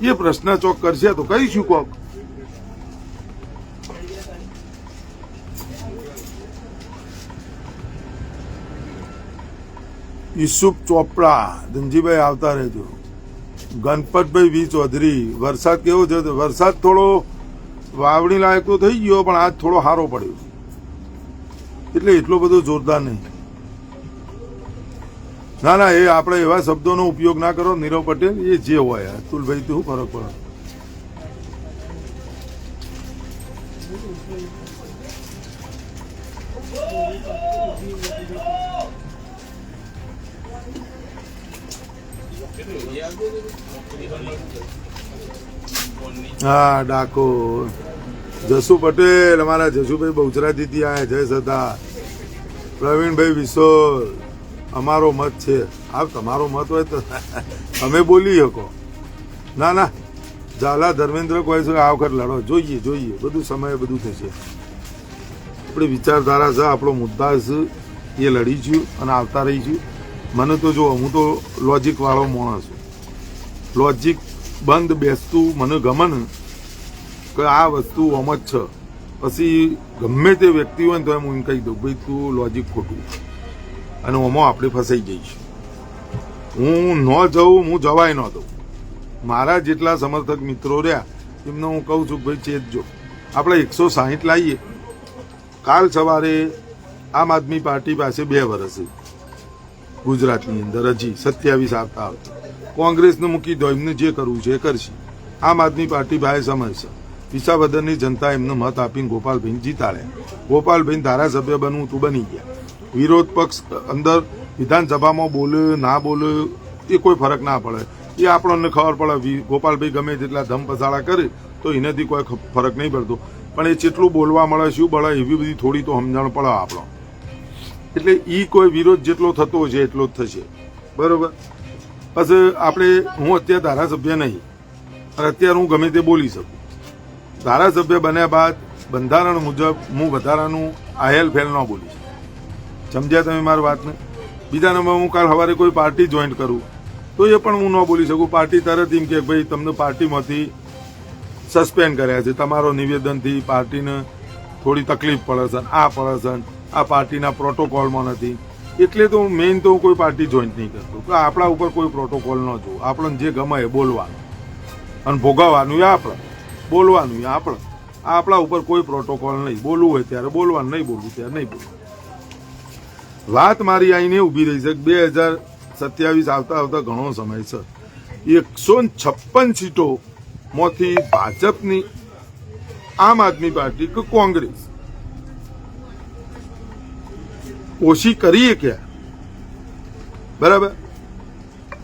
છે એ પ્રશ્ન ચોક કરશે તો કહીશું કોક. યુસુફ ચોપડા, ધનજીભાઈ આવતા રહેજો. ગણપતભાઈ વી ચૌધરી, વરસાદ કેવો છે? વરસાદ થોડો વાવણી લાયક તો થઈ ગયો, પણ આજ થોડો સારો પડ્યો, એટલે એટલો બધો જોરદાર નહીં. ના ના, એ આપણે એવા શબ્દોનો ઉપયોગ ના કરો. નીરવ પટેલ એ જે હોય, અતુલભાઈ તો શું ફરક પડે? હા, ડાકોર જસુ પટેલ, અમારા જસુભાઈ બહુચરાજીથી આયા. જય સદા. પ્રવીણભાઈ વિશોલ, અમારો મત છે. આ તમારો મત હોય તો અમે બોલી શકો. ના ના, ઝાલા ધર્મેન્દ્ર કહે છે આ વખત લડો. જોઈએ જોઈએ, બધું સમયે બધું થશે. આપણી વિચારધારા છે, આપણો મુદ્દા છે, એ લડીશું અને આવતા રહીશું. મને તો જો, હું તો લોજિક વાળો માણસ છું. લોજિક બંધ બેસતું મને ગમે ને, કે આ વસ્તુ આમ જ છે. પછી ગમે તે વ્યક્તિ હોય ને તો એમ હું કહી દઉં, ભાઈ તું લોજિક ખોટું, અને આમાં આપણે ફસાઈ જઈશું. હું ન જઉં, હું જવાય ન દઉં. મારા જેટલા સમર્થક મિત્રો રહ્યા એમને હું કહું છું, ભાઈ ચેતજો. આપણે 160 લાવીએ. કાલ સવારે આમ આદમી પાર્ટી પાસે 2 વર્ષ છે ગુજરાતની અંદર, હજી 27 આવતા આવતા. કોંગ્રેસને મૂકી દો, એમને જે કરવું છે એ કરશે. આમ આદમી પાર્ટી ભાઈ સમજશે. વિસાવદરની જનતા એમને મત આપીને ગોપાલભાઈને જીતાડ્યા. ગોપાલભાઈ ધારાસભ્ય બનવું તું બની ગયા. વિરોધ પક્ષ અંદર વિધાનસભામાં બોલે ના બોલે એ કોઈ ફરક ના પડે. એ આપણને ખબર પડે. ગોપાલભાઈ ગમે તેટલા ધમ પસાડા કરે તો એનાથી કોઈ ફરક નહીં પડતો, પણ એ જેટલું બોલવા મળે, શું મળે, એવી બધી થોડી તો સમજણ પડે આપણો. એટલે એ કોઈ વિરોધ જેટલો થતો છે એટલો જ થશે, બરોબર? પછી આપણે, હું અત્યારે ધારાસભ્ય નહીં, અને અત્યારે હું ગમે તે બોલી શકું. ધારાસભ્ય બન્યા બાદ બંધારણ મુજબ હું વધારાનું આહેલ ફેલ ન બોલીશ. સમજ્યા તમે મારી વાતને? બીજા નંબર, હું કાલ સવારે કોઈ પાર્ટી જોઈન્ટ કરું તો એ પણ હું ન બોલી શકું. પાર્ટી તરત એમ કે ભાઈ તમને પાર્ટીમાંથી સસ્પેન્ડ કર્યા છે, તમારો નિવેદનથી પાર્ટીને થોડી તકલીફ પડે છે, આ પડે છે, આ પાર્ટીના પ્રોટોકોલમાં નથી. એટલે તો મેઇન તો હું કોઈ પાર્ટી જોઈન્ટ નહીં કરતો, કે આપણા ઉપર કોઈ પ્રોટોકોલ ન જોવું. આપણને જે ગમે એ બોલવાનું અને ભોગવવાનું એ આપણે, બોલવાનું એ આપણે. આપણા ઉપર કોઈ પ્રોટોકોલ નહીં. બોલવું હોય ત્યારે બોલવાનું, નહીં બોલવું ત્યારે નહીં બોલવું. વાત મારી આઈને ઊભી રહી છે. 2027 આવતા આવતા ઘણો સમય છે. 156 સીટોમાંથી ભાજપની, આમ આદમી પાર્ટી કે કોંગ્રેસ ઓછી કરીએ ક્યાં? બરાબર?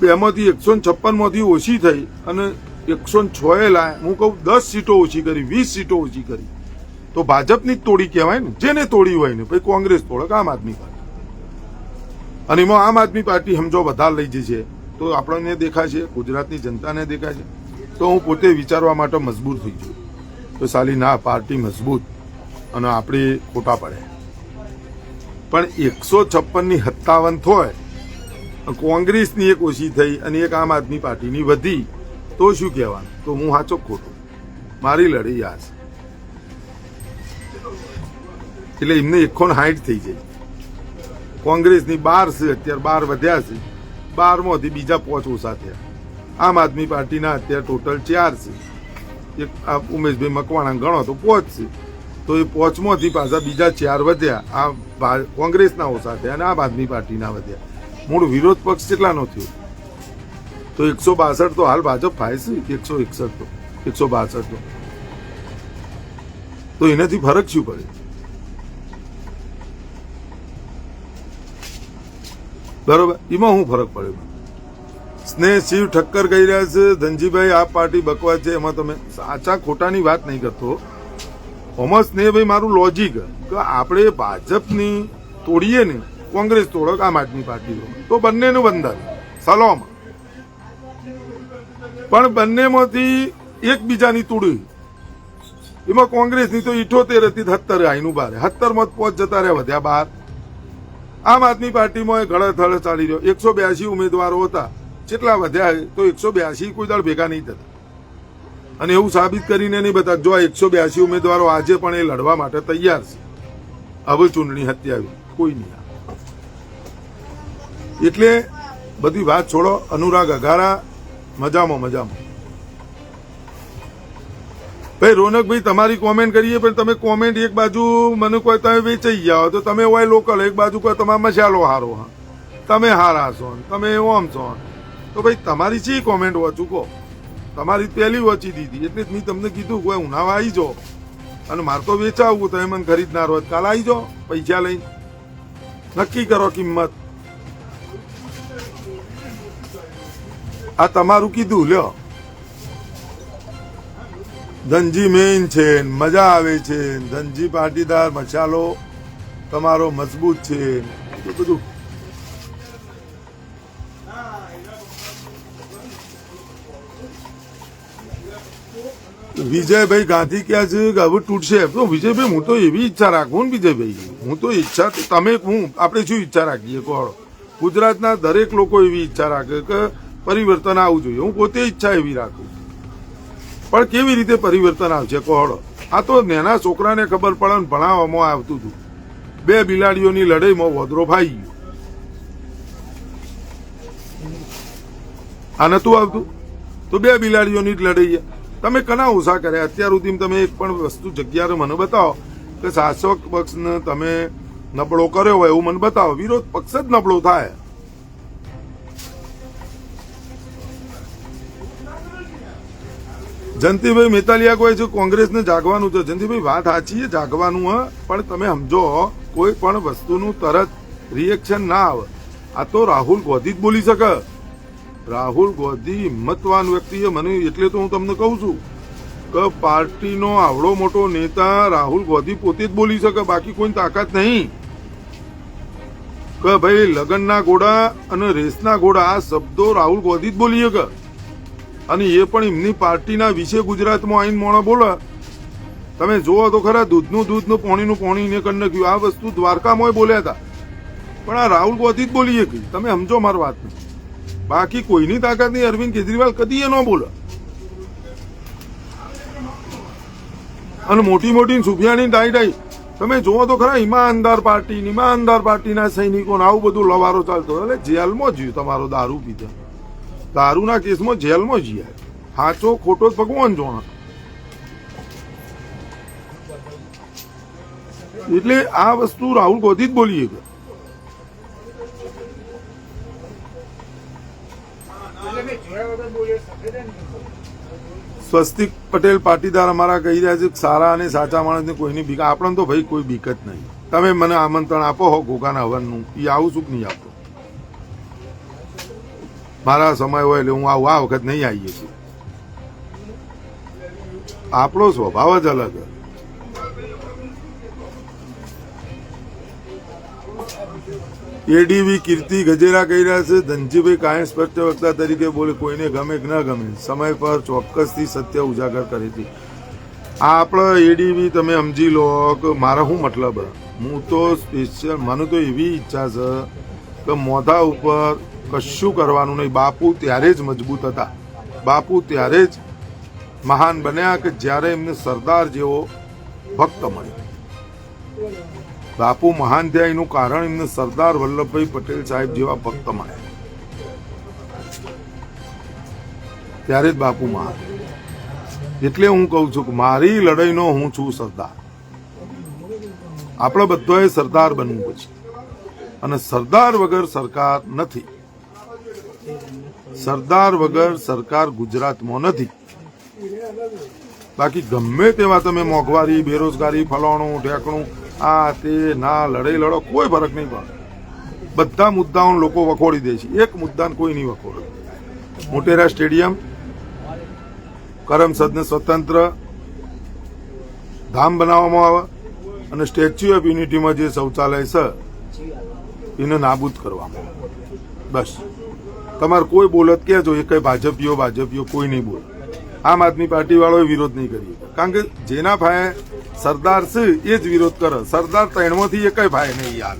બેમાંથી 156માંથી ઓછી થઈ અને 106 લાયા. હું કહું 10 સીટો ઓછી કરી, 20 સીટો ઓછી કરી તો ભાજપની જ તોડી કહેવાય ને. જેને તોડી હોય ને, પછી કોંગ્રેસ તોડે આમ આદમી પાર્ટી. અને એમાં આમ આદમી પાર્ટી સમજો વધારે લઈ જશે તો આપણને દેખાશે, ગુજરાતની જનતાને દેખાશે. તો હું પોતે વિચારવા માટે મજબૂર થઈ ગયો તો સાલી ના, પાર્ટી મજબૂત અને આપણે ખોટા પડે. પણ 156ની 57 થાય, કોંગ્રેસની એક ઓછી થઈ અને એક આમ આદમી પાર્ટીની વધી તો શું કહેવાનું? તો હું સાચો ખોટું? મારી લડાઈ આ છે. એટલે એમને 160 થઈ જાય. કોંગ્રેસની 12 છે, અત્યારે 12 વધ્યા છે. 12માંથી બીજા 5 ઓછા થયા. આમ આદમી પાર્ટીના અત્યારે ટોટલ 4 છે. એક ઉમેશભાઈ મકવાણા ગણો તો 5 છે. તો એ 5માંથી પાછા બીજા 4 વધ્યા. આ કોંગ્રેસના ઓછા થયા અને આમ આદમી પાર્ટીના વધ્યા. મૂળ વિરોધ પક્ષ કેટલાનો થયો? તો 162 તો હાલ ભાજપ થાય છે, 161 તો 162 તો એનાથી ફરક શું પડે? બરોબર? એમાં શું ફરક પડે? સ્નેહ શિવ ઠક્કર કહી રહ્યા છે ધનજીભાઈ આ પાર્ટી બકવાસ છે, એમાં તમે સાચા ખોટાની વાત નહીં કરતો. ઓમાં સ્નેહભાઈ મારું લોજિક કે આપણે ભાજપની તોડીએ ને કોંગ્રેસ તોડક આમ આદમી પાર્ટી તો બંનેનું બંધન સલોમ, પણ બંનેમાંથી એકબીજાની તોડી. એમાં કોંગ્રેસની તો 78 હતી 70 આઈનું બાર 70 મત પોચ જતા રહ્યા, વધ્યા 12. આમ આદમી પાર્ટીમાં ગળથળ ચાલી રહ્યો. 182 ઉમેદવારો હતા, કેટલા વધ્યા તો 182 કોઈ દાળ ભેગા નહીં થતા. અને એવું સાબિત કરીને નહીં બતા જો આ 182 ઉમેદવારો આજે પણ એ લડવા માટે તૈયાર છે. હવે ચૂંટણી હત્યા કોઈ નહીં. એટલે બધી વાત છોડો. અનુરાગ અઘારા મજામાં મજામાં. ભાઈ રોનકભાઈ તમારી કોમેન્ટ કરીએ, પણ તમે કોમેન્ટ એક બાજુ મને કોઈ તમે વેચાઈ જાઓ તો તમે હોય લોકલ, એક બાજુ કોઈ તમારો મસાલો હારો, હા તમે હારા છો, તમે ઓમ છો, તો ભાઈ તમારી શી કોમેન્ટ વાંચું કહો? તમારી પહેલી વાંચી દીધી એટલે જ મેં તમને કીધું કોઈ ઉનાવા આવી જાઓ અને મારે તો વેચાવવું, તમે મને ખરીદનાર હોત કાલ આવી જાઓ પૈસા લઈને, નક્કી કરો કિંમત. આ તમારું કીધું લ્યો. ધનજી મેઇન છે, મજા આવે છે, ધનજી પાટીદાર, મસાલો તમારો મજબૂત છે, એ બધું. વિજયભાઈ ગાંધી ક્યાં છે કે હવે તૂટશે? તો વિજયભાઈ હું તો એવી ઈચ્છા રાખું ને વિજયભાઈ, હું તો ઈચ્છા તમે હું આપણે શું ઈચ્છા રાખીએ કહો? ગુજરાતના દરેક લોકો એવી ઈચ્છા રાખે કે પરિવર્તન આવવું જોઈએ. હું પોતે ઈચ્છા એવી રાખું, પણ કેવી રીતે પરિવર્તન આવશે કહો? આ તો નાના છોકરાને ખબર પડે ને ભણાવવામાં આવતું હતું. 2 બિલાડીઓની લડાઈમાં વોદરો ફાઈ ગયો. આ નતું આવતું તો 2 બિલાડીઓની જ લડાઈ. તમે કના ઓછા કર્યા અત્યાર સુધી? તમે એક પણ વસ્તુ જગ્યાએ મને બતાવો કે શાસક પક્ષને તમે નબળો કર્યો હોય એવું મને બતાવો. વિરોધ પક્ષ જ નબળો થાય. જયંતિભાઈ મેતાલિયા કહે છે કોંગ્રેસને જાગવાનું છે. જયંતિભાઈ વાત સાચી છે, જાગવાનું હ, પણ તમે સમજો કોઈ પણ વસ્તુનું તરત રિએક્શન ના આવે. આ તો રાહુલ ગાંધી જ બોલી શકે. રાહુલ ગાંધી હિંમતવાન વ્યક્તિ છે. મને એટલે તો હું તમને કહું છું કે પાર્ટીનો આવડો મોટો નેતા રાહુલ ગાંધી પોતે જ બોલી શકે, બાકી કોઈ તાકાત નહીં. કે ભાઈ લગનના ઘોડા અને રેસના ઘોડા આ શબ્દો રાહુલ ગાંધી જ બોલી શકે. અને એ પણ એમની પાર્ટીના વિશે ગુજરાતમાં આવીને મોણો બોલે. તમે જોવો તો ખરા, દૂધનું દૂધ ને પાણીનું પાણી ને કરી નાખ્યું. આ વસ્તુ દ્વારકામાં બોલ્યા હતા, પણ આ રાહુલ ગાંધી જ બોલી શકે. તમે સમજો મારી વાત. બાકી કોઈની તાકાત નહીં. અરવિંદ કેજરીવાલ કદી એ ન બોલે. અને મોટી મોટી સુફિયાની ડાઈ તમે જોવો તો ખરા, ઈમાનદાર પાર્ટીના સૈનિકોને આવું બધું લવારો ચાલતો. એટલે જેલમાં જ્યું તમારો દારૂ પીધા, દારૂના કેસમાં જેલમાં જીયા. સાચો ખોટો ભગવાન જોણા. એટલે આ વસ્તુ રાહુલ ગાંધી જ બોલીએ કે સ્વસ્તિક પટેલ પાટીદાર અમારા કહી રહ્યા છે સારા અને સાચા માણસને કોઈની બીક. આપણને તો ભાઈ કોઈ બીક જ નહીં. તમે મને આમંત્રણ આપો હો ઘોઘાના હવનનું, એ આવું શું નહીં આપતો? મારા સમય હોય એટલે હું આવું. આ વખત નહીં આવીએ છીએ. આપણો સ્વભાવ જ અલગ. એડીવી કીર્તિ ગજેરા કહી રહ્યા છે ધનજીભાઈ કાંઈ સ્પષ્ટ વક્તા તરીકે બોલે, કોઈને ગમે કે ન ગમે સમય પર ચોક્કસથી સત્ય ઉજાગર કરે છે. આ આપણે એડીવી તમે સમજી લો કે મારા શું મતલબ. હું તો સ્પેશિયલ, મને તો એવી ઈચ્છા છે કે મોઢા ઉપર કશું કરવાનું નહીં. બાપુ ત્યારે જ મજબૂત હતા, બાપુ ત્યારે જ મહાન બન્યા કે જ્યારે એમને સરદાર જેવો ભક્ત મળ્યો. બાપુ મહાન થયા એનું કારણ એમને સરદાર વલ્લભભાઈ પટેલ સાહેબ જેવા ભક્ત મળ્યા, ત્યારે જ બાપુ મહાન. એટલે હું કહું છું કે મારી લડાઈનો હું છું સરદાર. આપણે બધાએ સરદાર બનવું પછી, અને સરદાર વગર સરકાર નથી. સરદાર વગર સરકાર ગુજરાતમાં નથી. બાકી ગમે તેવા તમે મોંઘવારી, બેરોજગારી, ફલાણું ઢેકણું, આ તે ના લડાઈ લડો, કોઈ ફરક નહીં પડે. બધા મુદ્દાઓ લોકો વખોડી દે છે, એક મુદ્દાને કોઈ નહીં વખોડે. મોટેરા સ્ટેડિયમ કરમસદને સ્વતંત્ર ધામ બનાવવામાં આવે અને સ્ટેચ્યુ ઓફ યુનિટીમાં જે શૌચાલય છે એને નાબૂદ કરવામાં આવે. બસ તમારે કોઈ બોલત કહેજો, એ કઈ ભાજપીઓ કોઈ નહીં બોલે. આમ આદમી પાર્ટી વાળોએ વિરોધ નહીં કરી, કારણ કે જેના ભાઈ સરદાર છે એ જ વિરોધ કરે. સરદાર ત્રણમાંથી એ કઈ ભાઈ નહીં યાર.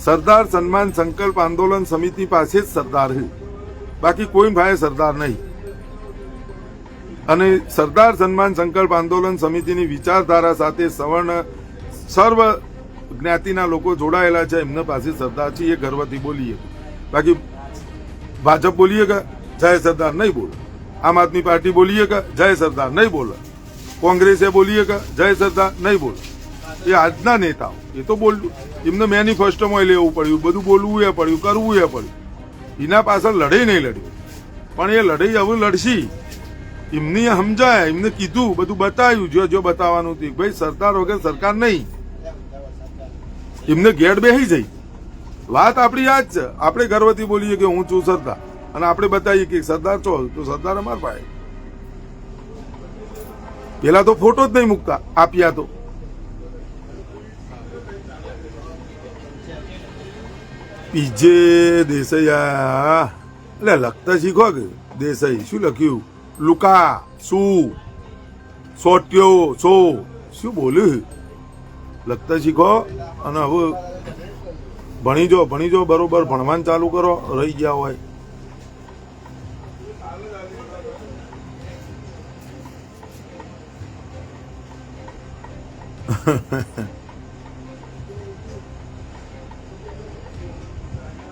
સરદાર સન્માન સંકલ્પ આંદોલન સમિતિ પાસે જ સરદાર છે, બાકી કોઈ ભાઈ સરદાર નહીં. અને સરદાર સન્માન સંકલ્પ આંદોલન સમિતિની વિચારધારા સાથે સર્વ જ્ઞાતિના લોકો જોડાયેલા છે, એમના પાસે સરદાર છે, એ ગર્વથી બોલીએ. બાકી ભાજપ બોલીએ કે જય સરદાર નહીં બોલે, આમ આદમી પાર્ટી બોલીએ કે જય સરદાર નહીં બોલે, કોંગ્રેસે બોલીએ કે જય સરદાર નહીં બોલે. એ આજના નેતાઓ એ તો બોલ્યું, એમને મેનિફેસ્ટોમાં લેવું પડ્યું, બધું બોલવું એ પડ્યું, કરવું એ પડ્યું. એના પાછળ લડાઈ નહીં લડ્યું, પણ એ લડાઈ હવે લડશી. એમને સમજાય, એમને કીધું, બધું બતાવ્યું, જો બતાવવાનું હતું. ભાઈ સરદાર વગર સરકાર નહીં, એમને ગેટ બેસી જઈ. વાત આપણી આ જ છે. આપણે ગર્વથી બોલીએ કે હું છું સરદાર, અને આપણે બતાવીએ કે સરદાર છો તો સરદાર અમાર ભાઈ. પેલા તો ફોટો જ નહીં મૂકતા, આપ્યા તો. પીજે દેસાઈ એટલે લખતા શીખો કે દેસાઈ શું લખ્યું? લુકા શું સોટ્યો સો શું બોલ્યું? લખતા શીખો અને હવે ભણી જો બરોબર ભણવાનું ચાલુ કરો, રહી ગયા હોય.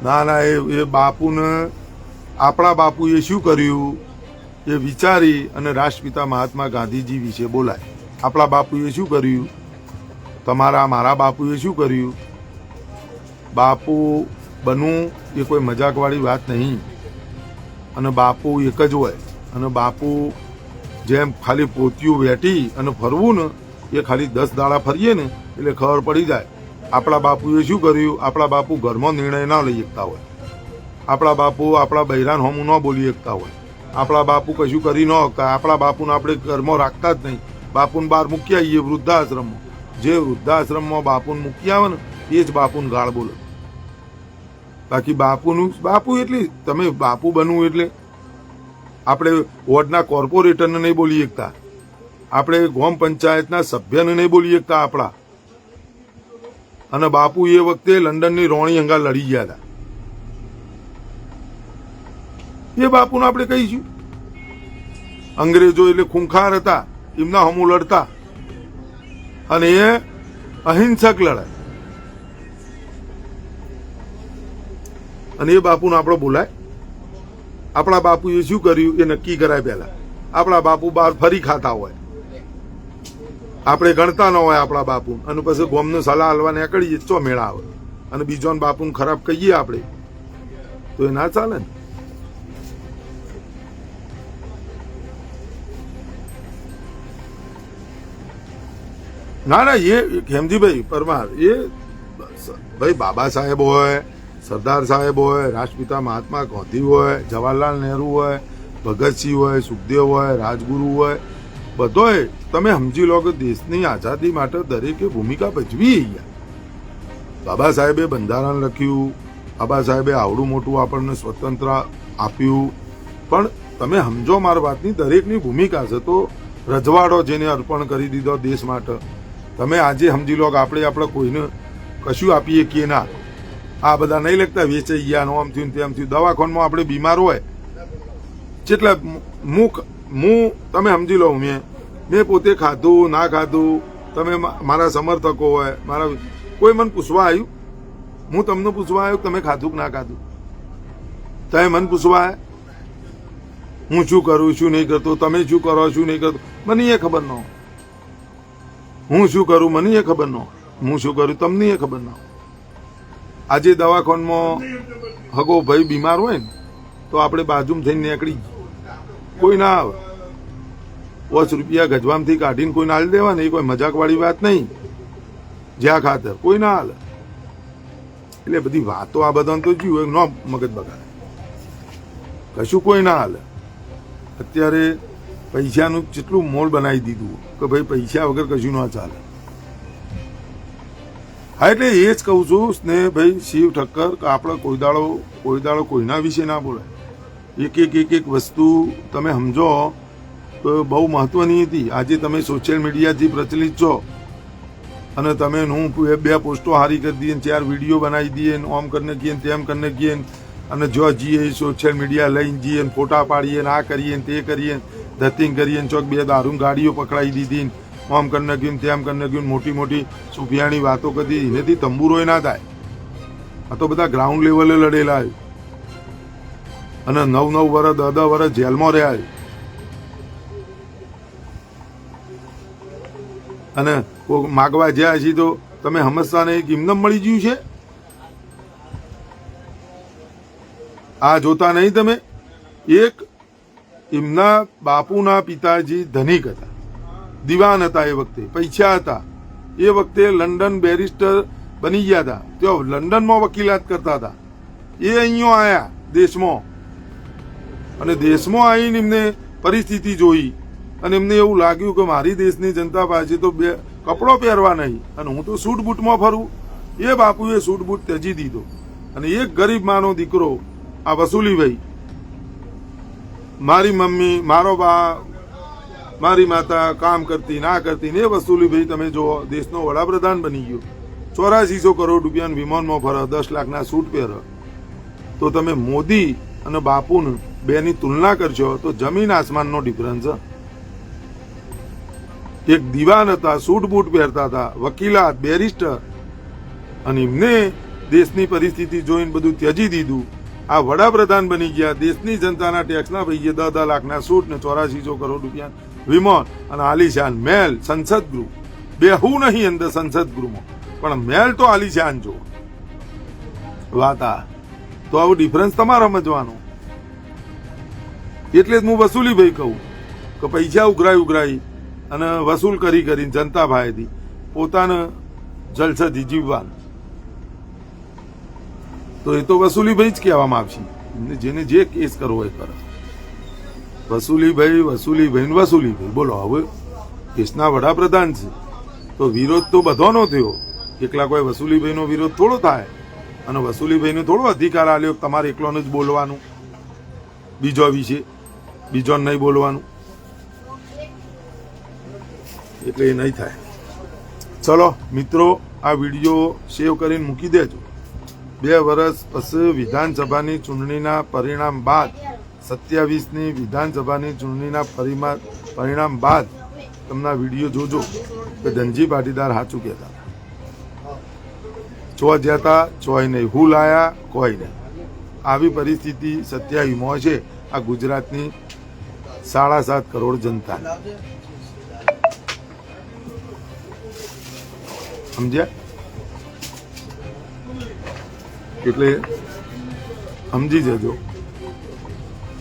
ના એ બાપુને, આપણા બાપુએ શું કર્યું એ વિચારી અને રાષ્ટ્રપિતા મહાત્મા ગાંધીજી વિશે બોલાય. આપણા બાપુએ શું કર્યું, તમારા મારા બાપુએ શું કર્યું. બાપુ બનવું એ કોઈ મજાકવાળી વાત નહીં. અને બાપુ એક જ હોય. અને બાપુ જેમ ખાલી પોતિયું વેટી અને ફરવું ને, એ ખાલી 10 દાડા ફરીએ ને એટલે ખબર પડી જાય. આપણા બાપુએ શું કર્યું. આપણા બાપુ ઘરમાં નિર્ણય ના લઈ શકતા હોય. આપણા બાપુ આપણા બૈરાન હોમું ન બોલી શકતા હોય. આપણા બાપુ કશું કરી ન શકતા. આપણા બાપુને આપણે ઘરમાં રાખતા જ નહીં. બાપુને બહાર મૂકી આવીએ વૃદ્ધાશ્રમમાં. જે વૃદ્ધાશ્રમમાં બાપુને મૂકી આવે ને એ જ બાપુને ગાળ બોલે. બાકી બાપુ એટલે તમે બાપુ બનવું એટલે આપણે વોર્ડના કોર્પોરેટરને નહીં બોલી શકતા, આપણે ગામ પંચાયતના સભ્યને નહીં બોલી શકતા આપણા. અને બાપુ એ વખતે લંડનની રોણી અંગા લડી ગયા હતા. એ બાપુને આપણે કહીશું. અંગ્રેજો એટલે ખૂંખાર હતા, એમના હમું લડતા, અને એ અહિંસક લડાય. અને એ બાપુને આપણે બોલાય. આપણા બાપુએ શું કર્યું એ નક્કી કરાય. પહેલા આપણા બાપુ બહાર ફરી ખાતા હોય, આપણે ગણતા ન હોય આપણા બાપુ, અને પછી ગોમને સલાહ હાલવા નીકળીએ ચો મેળા આવે. અને બીજોને બાપુને ખરાબ કહીએ આપણે તો એ ના ચાલે ને. ના એ ખેમજીભાઈ પરમાર એ ભાઈ બાબા સાહેબ હોય, સરદાર સાહેબ હોય, રાષ્ટ્રપિતા મહાત્મા ગાંધી હોય, જવાહરલાલ નહેરુ હોય, ભગતસિંહ હોય, સુખદેવ હોય, રાજગુરુ હોય, બધોય તમે સમજી લો કે દેશની આઝાદી માટે દરેકે ભૂમિકા ભજવી. બાબા સાહેબે બંધારણ લખ્યું, બાબા સાહેબે આવડું મોટું આપણને સ્વતંત્ર આપ્યું, પણ તમે સમજો મારી વાતની દરેકની ભૂમિકા છે. તો રજવાડો જેને અર્પણ કરી દીધો દેશ માટે, તમે આજે સમજી લો કે આપણે કોઈને કશું આપીએ કે ના. આ બધા નહીં લખતા વેચાઈ ગયા, આમ થયું તેમ થયું. દવાખાનામાં આપણે બીમાર હોય જેટલા તમે સમજી લો, મેં પોતે ખાધું ના ખાધું, તમે મારા સમર્થકો હોય, મારા કોઈ મને પૂછવા આવ્યું, હું તમને પૂછવા આવ્યો તમે ખાધું કે ના ખાધું? તમે મને પૂછવા આવ્યા હું શું કરું શું નહીં કરતો, તમે શું કરો શું નહીં કરતો, મને એ ખબર ન હોય. હું શું કરું મને એ ખબર ન હોય, હું શું કરું તમને એ ખબર ન હોય. આજે દવાખાનામાં હગો ભાઈ બીમાર હોય ને તો આપણે બાજુમાં થઈને નીકળી, કોઈ ના આવે. ₹5 ગજવામથી કાઢીને કોઈ હાલ દેવા ને, એ કોઈ મજાકવાળી વાત નહીં. જ્યાં ખાતર કોઈ ના હાલે. એટલે બધી વાતો આ બધા તો જીવ ન મગજ બગાડે. કશું કોઈ ના હાલે. અત્યારે પૈસાનું જેટલું મોલ બનાવી દીધું કે ભાઈ પૈસા વગર કશું ના ચાલે. હા, એટલે એ જ કહું છું ને ભાઈ શિવ ઠક્કર કે આપણે કોઈ દાડો કોઈના વિશે ના બોલે. એક વસ્તુ તમે સમજો તો બહુ મહત્વની હતી. આજે તમે સોશિયલ મીડિયાથી પ્રચલિત છો અને તમે હું 2 પોસ્ટો હારી કરી દઈએ, 4 વિડીયો બનાવી દઈએ, ઓમ કરીને કહીએ તેમ કરીને કહીએ, અને જો જઈએ સોશિયલ મીડિયા લઈને જઈએ, ફોટા પાડીએ, આ કરીએ તે કરીએ, ધતિંગ કરીએ, ચોક 2 દારૂ ગાડીઓ પકડાઈ દીધી, ઓમ કરીને ગયું તેમ કરીને ગયું, મોટી મોટી સુફિયાની વાતો કરી. એનેથી તંબુરોય ના થાય. આ તો બધા ગ્રાઉન્ડ લેવલે લડેલા અને 9 વર્ષ 10 વર્ષ જેલમાં રહ્યા. અને માગવા જ્યાં છીએ તો તમે સમજતા નહીં કે એમને મળી ગયું છે. આ જોતા નહીં તમે. એક એમના બાપુના પિતાજી ધનિક હતા, દિવાન હતા, એ વખતે પૈસા હતા. એ વખતે લંડન બેરિસ્ટર બની ગયા હતા. તેઓ લંડનમાં વકીલાત કરતા હતા. એ અહીંયા આવ્યા દેશમાં, અને દેશમાં આવીને એમને પરિસ્થિતિ જોઈ અને એમને એવું લાગ્યું કે મારી દેશની જનતા પાસે તો 2 કપડો પહેરવા નહીં અને હું તો સૂટ બૂટમાં ફરું. એ બાપુએ સૂટ બૂટ ત્યજી દીધો અને એક ગરીબ માનો દીકરો આ વસુલીભાઈ, મારી મમ્મી, મારો બા, મારી માતા કામ કરતી ના કરતી ને એ વસુલીભાઈ તમે જો દેશનો વડાપ્રધાન બની ગયો. 8400 કરોડ રૂપિયાના વિમાનમાં ફરે, 10 લાખના સૂટ પહેરે. તો તમે મોદી અને બાપુને બેની તુલના કરશો તો જમીન આસમાનનો ડિફરન્સ છે. એક દિવાન હતા, સૂટ બૂટ પહેરતા હતા, વકીલાત, બેરિસ્ટર, અને એમને દેશની પરિસ્થિતિ જોઈને બધું ત્યજી દીધું. આ વડાપ્રધાન બની ગયા. દેશની જનતાના ટેક્સના ભાઈએ 10 લાખના સૂટ ને 8400 કરોડ રૂપિયા વિમાન અને આલિશાન મહેલ, સંસદ ગૃહ. બેહું નહીં અંદર સંસદ ગૃહમાં, પણ મહેલ તો આલિશાન જો વાતા. તો આવું ડિફરન્સ તમારે સમજવાનો. એટલે જ હું વસુલીભાઈ કહું કે પૈસા ઉઘરાઈ અને વસૂલ કરીને જનતા ભાઈથી પોતાને જલસાથી જીવવાનું. તો એ તો વસુલીભાઈ જ કહેવામાં આવશે. જેને જે કેસ કરવો એ કરે. વસુલીભાઈ બોલો. હવે દેશના વડાપ્રધાન છે તો વિરોધ તો બધાનો થયો. એકલા કોઈ વસુલીભાઈનો વિરોધ થોડો થાય. અને વસુલીભાઈને થોડો અધિકાર આલ્યો તમારે એકલોને જ બોલવાનું, બીજો વિશે બીજોને નહીં બોલવાનું. એટલે એ નહીં થાય. ચલો મિત્રો, આ વિડીયો સેવ કરીને મૂકી દેજો. 2 વર્ષ પછી વિધાનસભાની ચૂંટણીના પરિણામ બાદ, 27ની વિધાનસભાની ચૂંટણીના પરિણામ બાદ તમને વિડીયો જોજો કે ધનજી પાટીદાર સાચું કહેતા. ચો જતા ચોય નહીં, હું લાયા કોઈ નહીં. આવી પરિસ્થિતિ 27માં છે આ ગુજરાતની 7.5 કરોડ જનતા. સમજ્યા? એટલે સમજી જજો.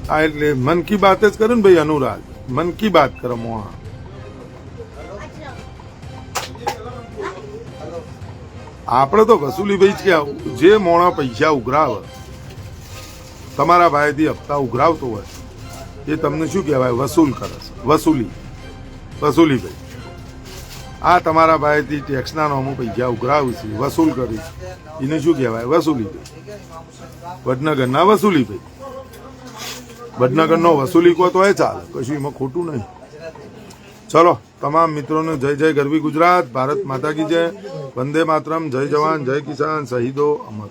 આ એટલે મન કી બાત જ કરે ને ભાઈ અનુરાગ, મન કી બાત કરો મોહા. આપણે તો વસુલીભાઈ જ કે જે મોણા પૈસા ઉઘરાવે, તમારા ભાઈથી હપ્તા ઉઘરાવતો હોય એ તમને શું કહેવાય? વસૂલ કરે છે. વસુલીભાઈ આ તમારા ભાઈથી ટેક્સના નામો પૈસા ઉઘરાવશે, વસૂલ કરીશ, એને શું કહેવાય? વસુલીભાઈ. વડનગરના વસુલીભાઈ. વડનગરનો વસૂલી કહો તો એ ચાલે, કશું એમાં ખોટું નહીં. ચલો, તમામ મિત્રોને જય જય ગરવી ગુજરાત. ભારત માતા કી જય. વંદે માતરમ. જય જવાન, જય કિસાન, શહીદો અમર.